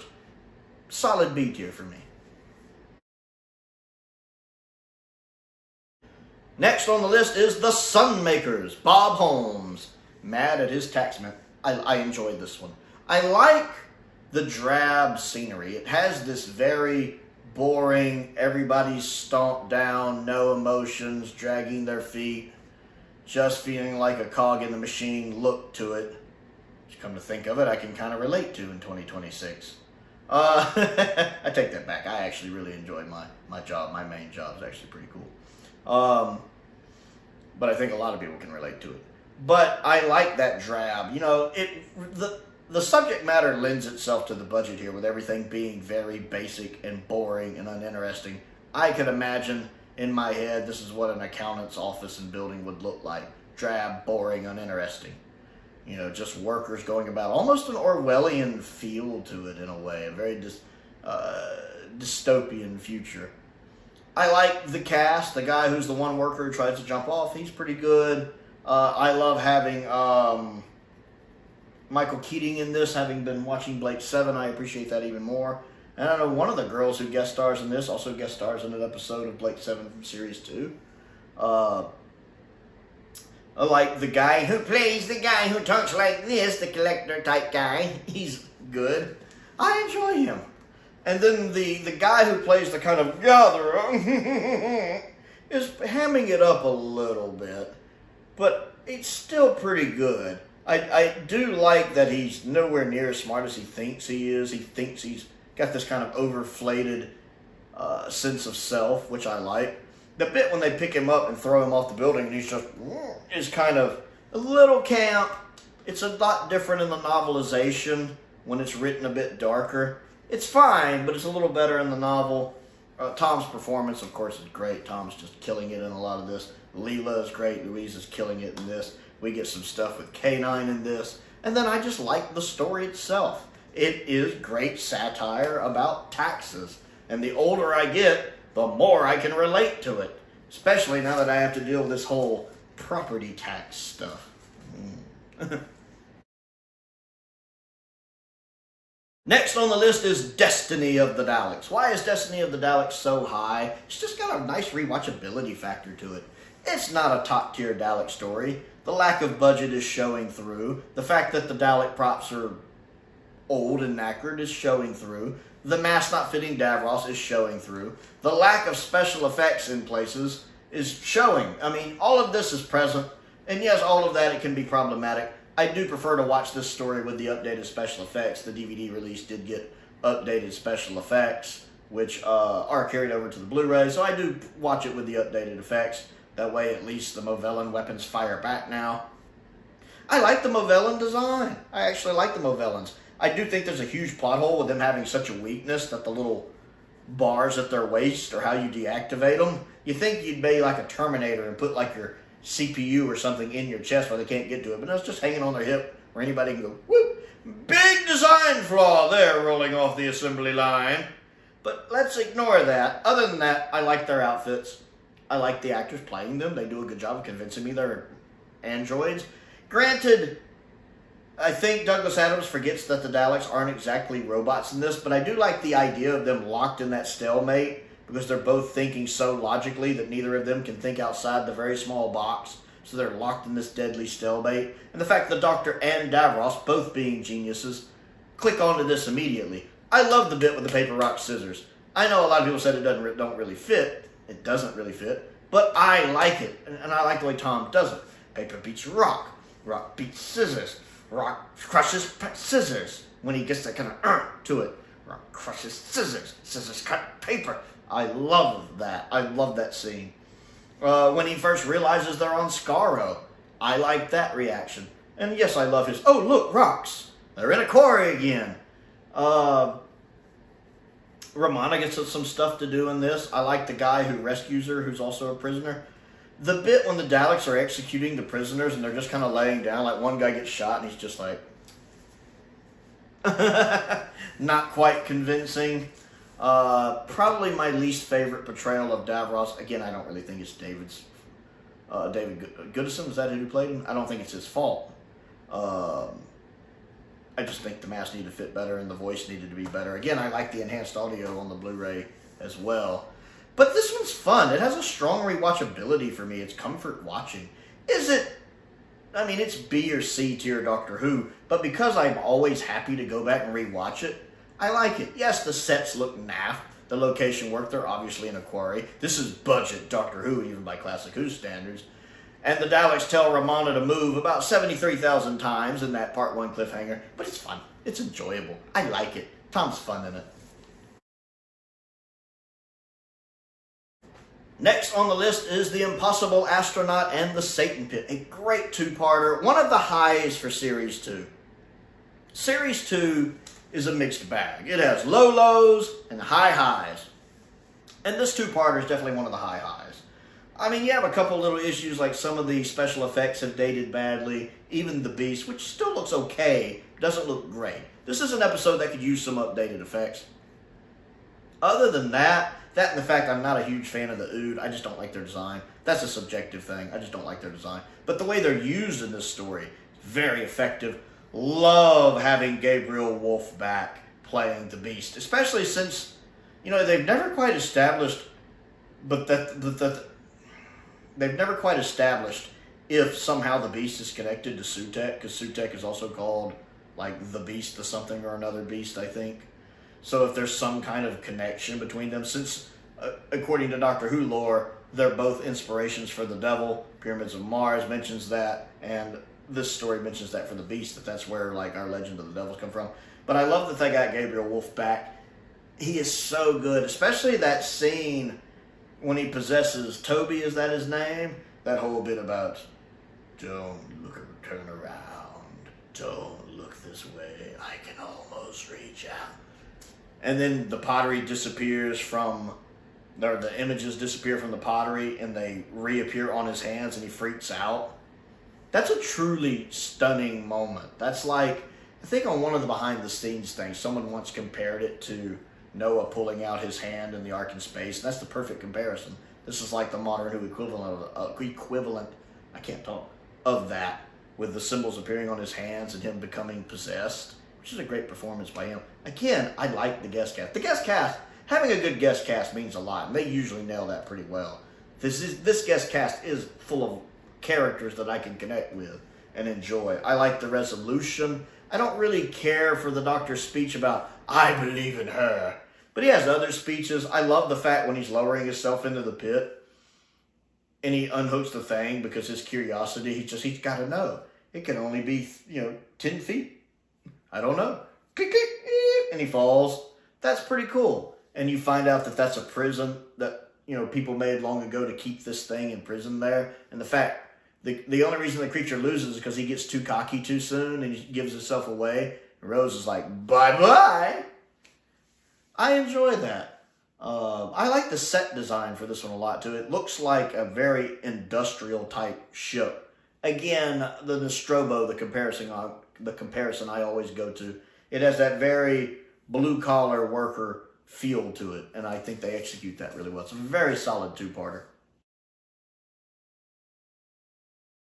Solid B tier for me. Next on the list is The Sunmakers, Bob Holmes. Mad at his taxman. I enjoyed this one. I like the drab scenery. It has this very boring, everybody's stomped down, no emotions, dragging their feet, just feeling like a cog in the machine look to it. Which, come to think of it, I can kind of relate to in 2026. I take that back. I actually really enjoy my job. My main job is actually pretty cool. But I think a lot of people can relate to it. But I like that drab. You know, the subject matter lends itself to the budget here, with everything being very basic and boring and uninteresting. I could imagine in my head this is what an accountant's office and building would look like. Drab, boring, uninteresting. You know, just workers going about. Almost an Orwellian feel to it in a way. A very dystopian future. I like the cast. The guy who's the one worker who tries to jump off, he's pretty good. I love having Michael Keating in this, having been watching Blake 7. I appreciate that even more. And I know one of the girls who guest stars in this also guest stars in an episode of Blake 7 from Series 2. I like the guy who plays the guy who talks like this, the collector type guy. He's good. I enjoy him. And then the guy who plays the kind of gatherer is hamming it up a little bit. But it's still pretty good. I do like that he's nowhere near as smart as he thinks he is. He thinks he's got this kind of overflated sense of self, which I like. The bit when they pick him up and throw him off the building and he's just is kind of a little camp. It's a lot different in the novelization when it's written a bit darker. It's fine, but it's a little better in the novel. Tom's performance, of course, is great. Tom's just killing it in a lot of this. Leela is great. Louise is killing it in this. We get some stuff with K9 in this. And then I just like the story itself. It is great satire about taxes. And the older I get, the more I can relate to it. Especially now that I have to deal with this whole property tax stuff. Next on the list is Destiny of the Daleks. Why is Destiny of the Daleks so high? It's just got a nice rewatchability factor to it. It's not a top-tier Dalek story. The lack of budget is showing through. The fact that the Dalek props are old and knackered is showing through. The mask not fitting Davros is showing through. The lack of special effects in places is showing. I mean, all of this is present. And yes, all of that, it can be problematic. I do prefer to watch this story with the updated special effects. The DVD release did get updated special effects, which are carried over to the Blu-ray. So I do watch it with the updated effects. That way, at least the Movellan weapons fire back now. I like the Movellan design. I actually like the Movellans. I do think there's a huge plot hole with them having such a weakness that the little bars at their waist are how you deactivate them. You think you'd be like a Terminator and put like your CPU or something in your chest where they can't get to it, but no, it's just hanging on their hip where anybody can go, whoop! Big design flaw there rolling off the assembly line. But let's ignore that. Other than that, I like their outfits. I like the actors playing them. They do a good job of convincing me they're androids. Granted, I think Douglas Adams forgets that the Daleks aren't exactly robots in this, but I do like the idea of them locked in that stalemate because they're both thinking so logically that neither of them can think outside the very small box. So they're locked in this deadly stalemate. And the fact that the Doctor and Davros, both being geniuses, click onto this immediately. I love the bit with the paper, rock, scissors. I know a lot of people said it don't really fit. It doesn't really fit. But I like it. And I like the way Tom does it. Paper beats rock. Rock beats scissors. Rock crushes scissors. When he gets that kind of to it. Rock crushes scissors. Scissors cut paper. I love that. I love that scene. When he first realizes they're on Skaro, I like that reaction. And yes, I love his, oh, look, rocks. They're in a quarry again. Romana gets some stuff to do in this. I like the guy who rescues her, who's also a prisoner. The bit when the Daleks are executing the prisoners and they're just kind of laying down, like one guy gets shot and he's just like, not quite convincing. Probably my least favorite portrayal of Davros. Again, I don't really think it's David Goodison. Is that who played him? I don't think it's his fault. I just think the mask needed to fit better and the voice needed to be better. Again, I like the enhanced audio on the Blu-ray as well. But this one's fun. It has a strong rewatchability for me. It's comfort watching. Is it? I mean, it's B or C tier Doctor Who, but because I'm always happy to go back and rewatch it, I like it. Yes, the sets look naff. The location work, they're obviously in a quarry. This is budget Doctor Who, even by Classic Who standards. And the Daleks tell Romana to move about 73,000 times in that Part 1 cliffhanger. But it's fun. It's enjoyable. I like it. Tom's fun in it. Next on the list is The Impossible Astronaut and the Satan Pit. A great two-parter. One of the highs for Series 2. Series 2 is a mixed bag. It has low lows and high highs. And this two-parter is definitely one of the high highs. I mean, you have a couple little issues, like some of the special effects have dated badly. Even the Beast, which still looks okay, doesn't look great. This is an episode that could use some updated effects. Other than that and the fact I'm not a huge fan of the Ood, I just don't like their design. That's a subjective thing. I just don't like their design. But the way they're used in this story, very effective. Love having Gabriel Wolf back playing the Beast, especially since, you know, they've never quite established, they've never quite established if somehow the Beast is connected to Sutek, because Sutek is also called, like, the Beast, the something or another Beast, I think. So if there's some kind of connection between them, since, according to Doctor Who lore, they're both inspirations for the devil. Pyramids of Mars mentions that, and this story mentions that for the Beast, that's where like our Legend of the Devils come from. But I love that they got Gabriel Wolf back. He is so good, especially that scene when he possesses Toby, is that his name? That whole bit about, don't turn around, don't look this way, I can almost reach out. And then the pottery disappears from, or the images disappear from the pottery and they reappear on his hands and he freaks out. That's a truly stunning moment. That's like, I think on one of the behind the scenes things, someone once compared it to Noah pulling out his hand in the Ark in Space. And that's the perfect comparison. This is like the modern Who equivalent, I can't talk, of that, with the symbols appearing on his hands and him becoming possessed, which is a great performance by him. Again, I like the guest cast. The guest cast, having a good guest cast means a lot, and they usually nail that pretty well. This guest cast is full of characters that I can connect with and enjoy. I like the resolution. I don't really care for the doctor's speech about, I believe in her. But he has other speeches. I love the fact when he's lowering himself into the pit and he unhooks the thing because his curiosity, he's got to know. It can only be, 10 feet. I don't know. And he falls. That's pretty cool. And you find out that that's a prison that, people made long ago to keep this thing in prison there. And the fact, the only reason the creature loses is because he gets too cocky too soon and he gives himself away. And Rose is like, bye-bye. I enjoy that. I like the set design for this one a lot too. It looks like a very industrial type ship. Again, the Nostromo, the comparison I always go to. It has that very blue collar worker feel to it, and I think they execute that really well. It's a very solid two-parter.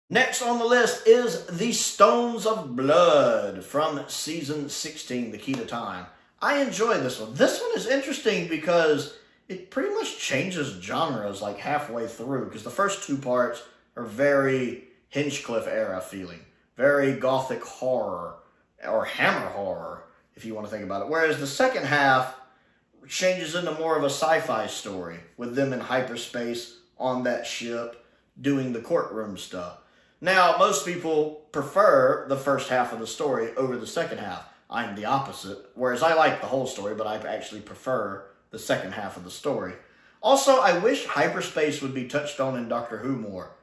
Next on the list is The Stones of Blood from Season 16, The Key to Time. I enjoy this one. This one is interesting because it pretty much changes genres like halfway through, because the first two parts are very Hinchcliffe era feeling, very gothic horror, or hammer horror, if you want to think about it. Whereas the second half changes into more of a sci-fi story, with them in hyperspace on that ship doing the courtroom stuff. Now, most people prefer the first half of the story over the second half. I'm the opposite, whereas I like the whole story, but I actually prefer the second half of the story. Also, I wish hyperspace would be touched on in Doctor Who more,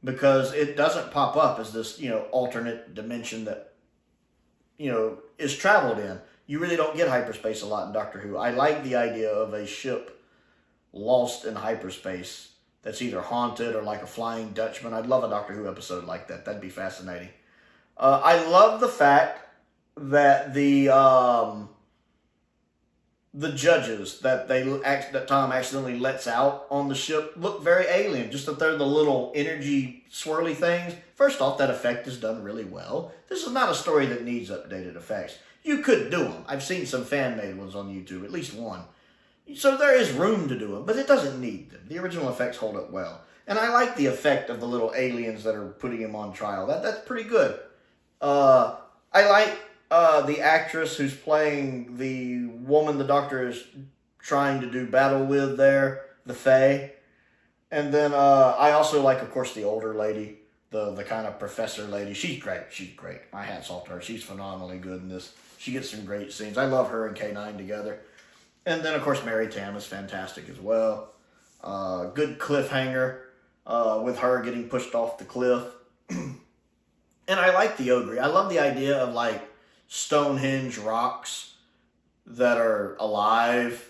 because it doesn't pop up as this, alternate dimension that, is traveled in. You really don't get hyperspace a lot in Doctor Who. I like the idea of a ship lost in hyperspace that's either haunted or like a Flying Dutchman. I'd love a Doctor Who episode like that. That'd be fascinating. I love the fact that the judges that Tom accidentally lets out on the ship look very alien. Just that they're the little energy swirly things. First off, that effect is done really well. This is not a story that needs updated effects. You could do them. I've seen some fan-made ones on YouTube, at least one. So there is room to do them, but it doesn't need them. The original effects hold up well. And I like the effect of the little aliens that are putting him on trial. That's pretty good. I like the actress who's playing the woman the Doctor is trying to do battle with there, the Fae. And then I also like, of course, the older lady, the kind of professor lady. She's great. She's great. My hat's off to her. She's phenomenally good in this. She gets some great scenes. I love her and K9 together. And then, of course, Mary Tam is fantastic as well. Good cliffhanger with her getting pushed off the cliff. And I like the Ogre. I love the idea of, like, Stonehenge rocks that are alive.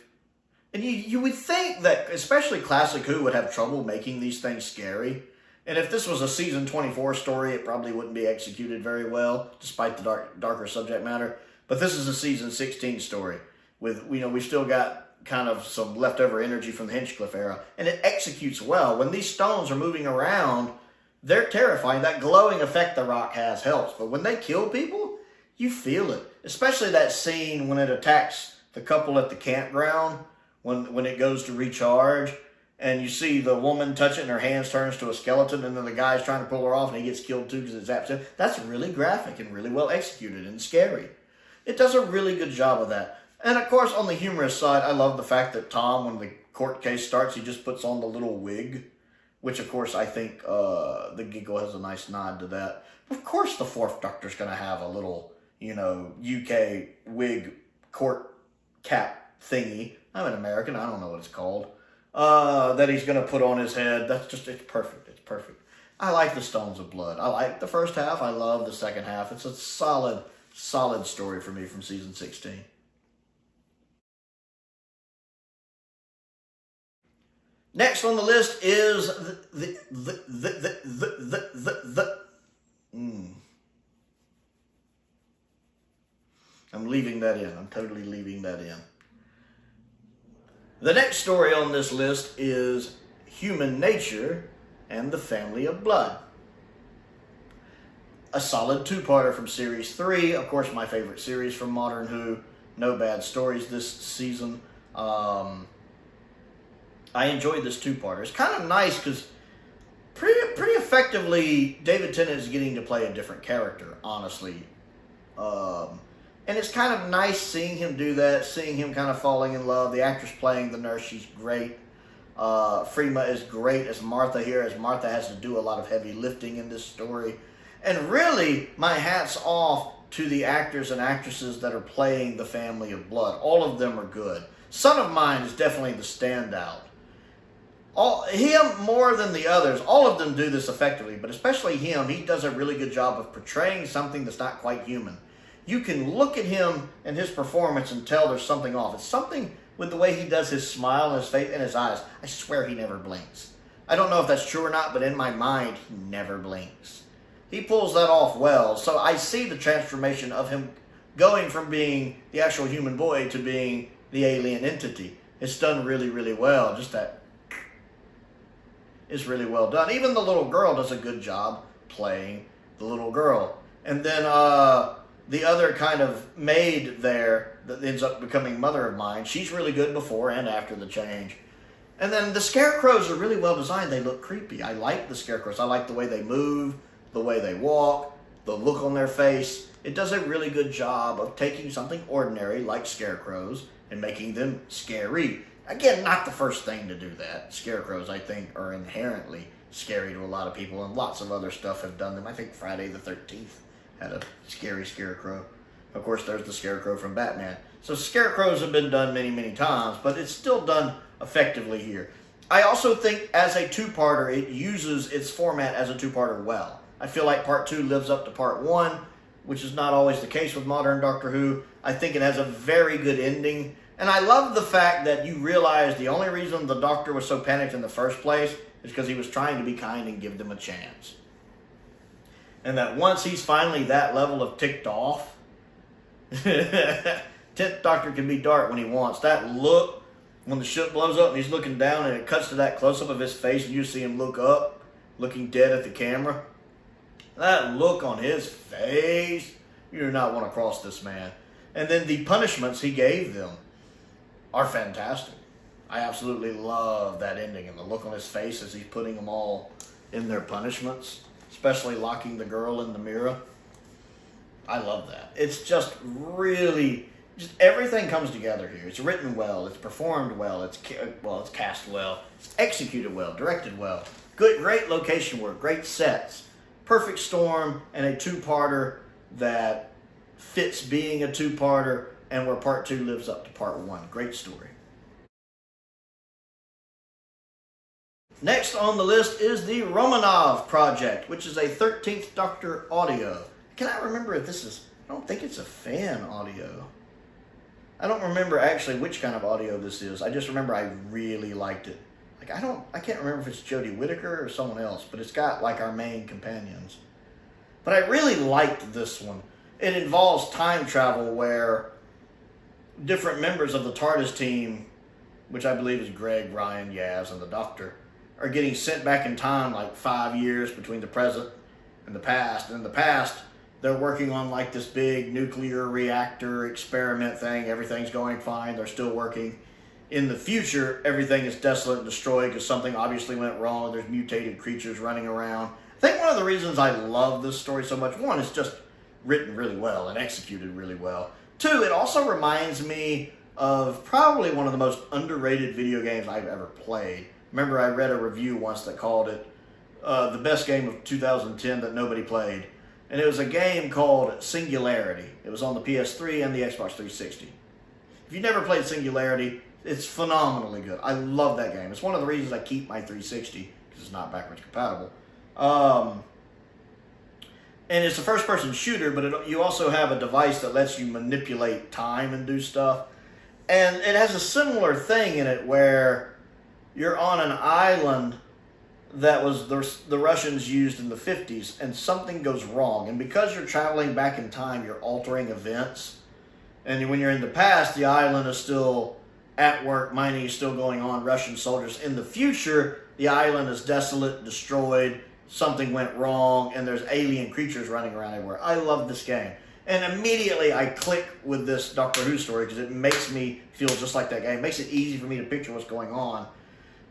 And you would think that, especially Classic Who, would have trouble making these things scary. And if this was a Season 24 story, it probably wouldn't be executed very well, despite the darker subject matter. But this is a Season 16 story. With, we've still got kind of some leftover energy from the Hinchcliffe era. And it executes well. When these stones are moving around, they're terrifying. That glowing effect the rock has helps. But when they kill people, you feel it. Especially that scene when it attacks the couple at the campground, when it goes to recharge. And you see the woman touch it and her hands turns to a skeleton, and then the guy's trying to pull her off and he gets killed too because it zaps him. That's really graphic and really well executed and scary. It does a really good job of that. And of course, on the humorous side, I love the fact that Tom, when the court case starts, he just puts on the little wig, which of course I think the Giggle has a nice nod to that. Of course the fourth Doctor's going to have a little, UK wig court cap thingy. I'm an American, I don't know what it's called. That he's going to put on his head. It's perfect. It's perfect. I like the Stones of Blood. I like the first half. I love the second half. It's a solid story for me from season 16. Next on the list is I'm leaving that in. I'm totally leaving that in. The next story on this list is Human Nature and the Family of Blood. A solid two-parter from Series 3. Of course, my favorite series from Modern Who. No bad stories this season. I enjoyed this two-parter. It's kind of nice because pretty effectively, David Tennant is getting to play a different character, honestly. And it's kind of nice seeing him do that, seeing him kind of falling in love. The actress playing the nurse, she's great. Freema is great as Martha here, as Martha has to do a lot of heavy lifting in this story. And really, my hat's off to the actors and actresses that are playing the Family of Blood. All of them are good. Son of Mine is definitely the standout. Him more than the others. All of them do this effectively, but especially him. He does a really good job of portraying something that's not quite human. You can look at him and his performance and tell there's something off. It's something with the way he does his smile and his face and his eyes. I swear he never blinks. I don't know if that's true or not, but in my mind, he never blinks. He pulls that off well. So I see the transformation of him going from being the actual human boy to being the alien entity. It's done really, really well. Just that is really well done. Even the little girl does a good job playing the little girl. And then the other kind of maid there that ends up becoming Mother of Mine, she's really good before and after the change. And then the scarecrows are really well designed. They look creepy. I like the scarecrows. I like the way they move, the way they walk, the look on their face. It does a really good job of taking something ordinary like scarecrows and making them scary. Again, not the first thing to do that. Scarecrows, I think, are inherently scary to a lot of people, and lots of other stuff have done them. I think Friday the 13th had a scary scarecrow. Of course, there's the scarecrow from Batman. So scarecrows have been done many, many times, but it's still done effectively here. I also think as a two-parter, it uses its format as a two-parter well. I feel like Part 2 lives up to Part 1, which is not always the case with modern Doctor Who. I think it has a very good ending. And I love the fact that you realize the only reason the Doctor was so panicked in the first place is because he was trying to be kind and give them a chance. And that once he's finally that level of ticked off, 10th Doctor can be dark when he wants. That look, when the ship blows up and he's looking down and it cuts to that close-up of his face and you see him look up, looking dead at the camera. That look on his face, you do not want to cross this man. And then the punishments he gave them are fantastic. I absolutely love that ending and the look on his face as he's putting them all in their punishments, especially locking the girl in the mirror. I love that. It's just really, everything comes together here. It's written well, it's performed well, it's cast well, it's executed well, directed well. Great location work, great sets, perfect storm, and a two-parter that fits being a two-parter and where Part 2 lives up to Part 1. Great story. Next on the list is the Romanov Project, which is a 13th Doctor audio. Can I remember if this is, I don't think it's a fan audio. I don't remember actually which kind of audio this is. I just remember I really liked it. I can't remember if it's Jodie Whittaker or someone else, but it's got like our main companions. But I really liked this one. It involves time travel where different members of the Tardis team, which I believe is Greg, Ryan, Yaz, and the Doctor, are getting sent back in time like 5 years between the present and the past. And in the past, they're working on like this big nuclear reactor experiment thing. Everything's going fine. They're still working. In the future, everything is desolate and destroyed because something obviously went wrong. There's mutated creatures running around. I think one of the reasons I love this story so much, one, it's just written really well and executed really well. Two, it also reminds me of probably one of the most underrated video games I've ever played. Remember, I read a review once that called it the best game of 2010 that nobody played. And it was a game called Singularity. It was on the PS3 and the Xbox 360. If you've never played Singularity, it's phenomenally good. I love that game. It's one of the reasons I keep my 360, because it's not backwards compatible. And it's a first-person shooter, but you also have a device that lets you manipulate time and do stuff. And it has a similar thing in it where you're on an island that was the Russians used in the 50s, and something goes wrong. And because you're traveling back in time, you're altering events. And when you're in the past, the island is still at work, mining is still going on, Russian soldiers. In the future, the island is desolate, destroyed, something went wrong, and there's alien creatures running around everywhere. I love this game. And immediately I click with this Doctor Who story because it makes me feel just like that game. It makes it easy for me to picture what's going on.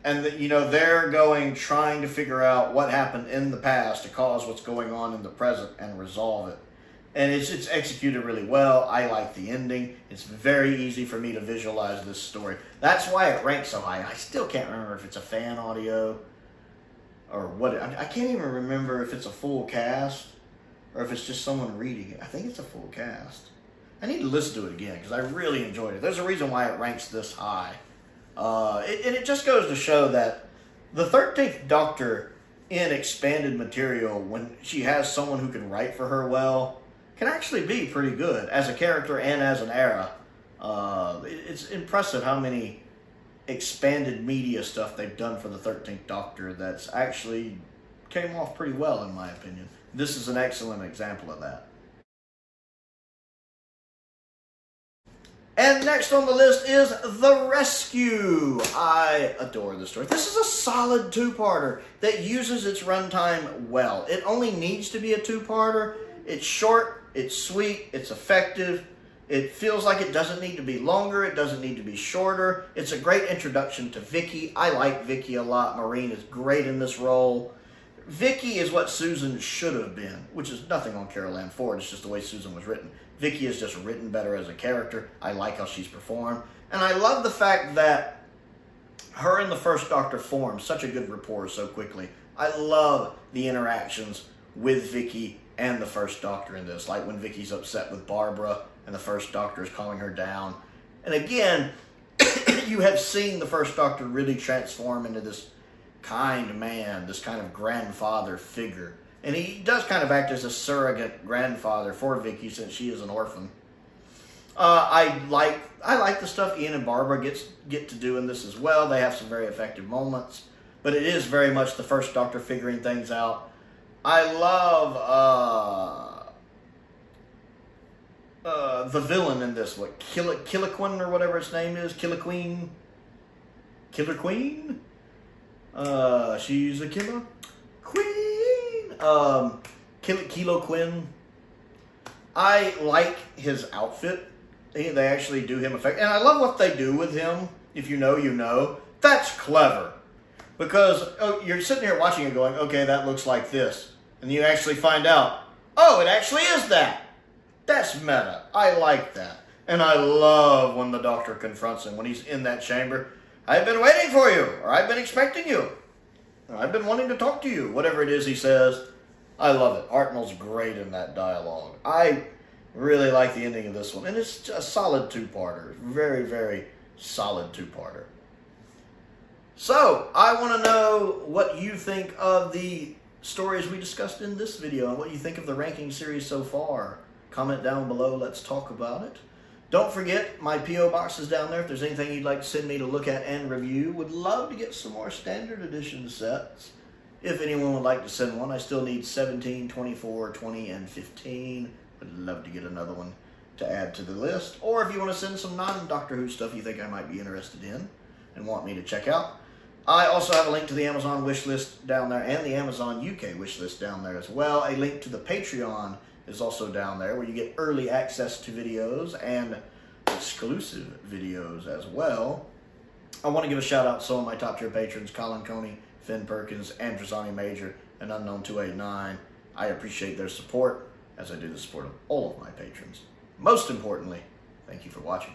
And, they're trying to figure out what happened in the past to cause what's going on in the present and resolve it. And it's executed really well. I like the ending. It's very easy for me to visualize this story. That's why it ranks so high. I still can't remember if it's a fan audio or what. I can't even remember if it's a full cast or if it's just someone reading it. I think it's a full cast. I need to listen to it again because I really enjoyed it. There's a reason why it ranks this high. And it just goes to show that the 13th Doctor in expanded material, when she has someone who can write for her well, can actually be pretty good as a character and as an era. It's impressive how many expanded media stuff they've done for the 13th Doctor that's actually came off pretty well, in my opinion. This is an excellent example of that. And next on the list is The Rescue. I adore this story. This is a solid two-parter that uses its runtime well. It only needs to be a two-parter. It's short, it's sweet, it's effective. It feels like it doesn't need to be longer. It doesn't need to be shorter. It's a great introduction to Vicky. I like Vicky a lot. Maureen is great in this role. Vicky is what Susan should have been, which is nothing on Carol Ann Ford. It's just the way Susan was written. Vicky is just written better as a character. I like how she's performed. And I love the fact that her and the First Doctor form such a good rapport so quickly. I love the interactions with Vicky and the First Doctor in this. Like when Vicky's upset with Barbara and the First Doctor is calling her down. And again, you have seen the First Doctor really transform into this kind man, this kind of grandfather figure. And he does kind of act as a surrogate grandfather for Vicky since she is an orphan. I like the stuff Ian and Barbara get to do in this as well. They have some very effective moments. But it is very much the First Doctor figuring things out. I love the villain in this. What, Killaquin or whatever its name is? Killer Queen? She's a killer queen. Kilo Quinn. I like his outfit. They actually do him effect. And I love what they do with him. If you know, you know. That's clever. Because you're sitting here watching it going, okay, that looks like this. And you actually find out, oh, it actually is that. That's meta. I like that. And I love when the Doctor confronts him when he's in that chamber. I've been waiting for you, or I've been expecting you, or I've been wanting to talk to you. Whatever it is he says, I love it. Hartnell's great in that dialogue. I really like the ending of this one. And it's a solid two-parter. Very, very solid two-parter. So, I want to know what you think of the stories we discussed in this video and what you think of the ranking series so far. Comment down below. Let's talk about it. Don't forget, my P.O. box is down there. If there's anything you'd like to send me to look at and review, would love to get some more standard edition sets. If anyone would like to send one, I still need 17, 24, 20, and 15. Would love to get another one to add to the list. Or if you want to send some non-Doctor Who stuff you think I might be interested in and want me to check out. I also have a link to the Amazon wishlist down there and the Amazon UK wishlist down there as well. A link to the Patreon is also down there where you get early access to videos and exclusive videos as well. I want to give a shout out to some of my top tier patrons, Colin Coney, Finn Perkins, Androzani Major, and Unknown 289. I appreciate their support as I do the support of all of my patrons. Most importantly, thank you for watching.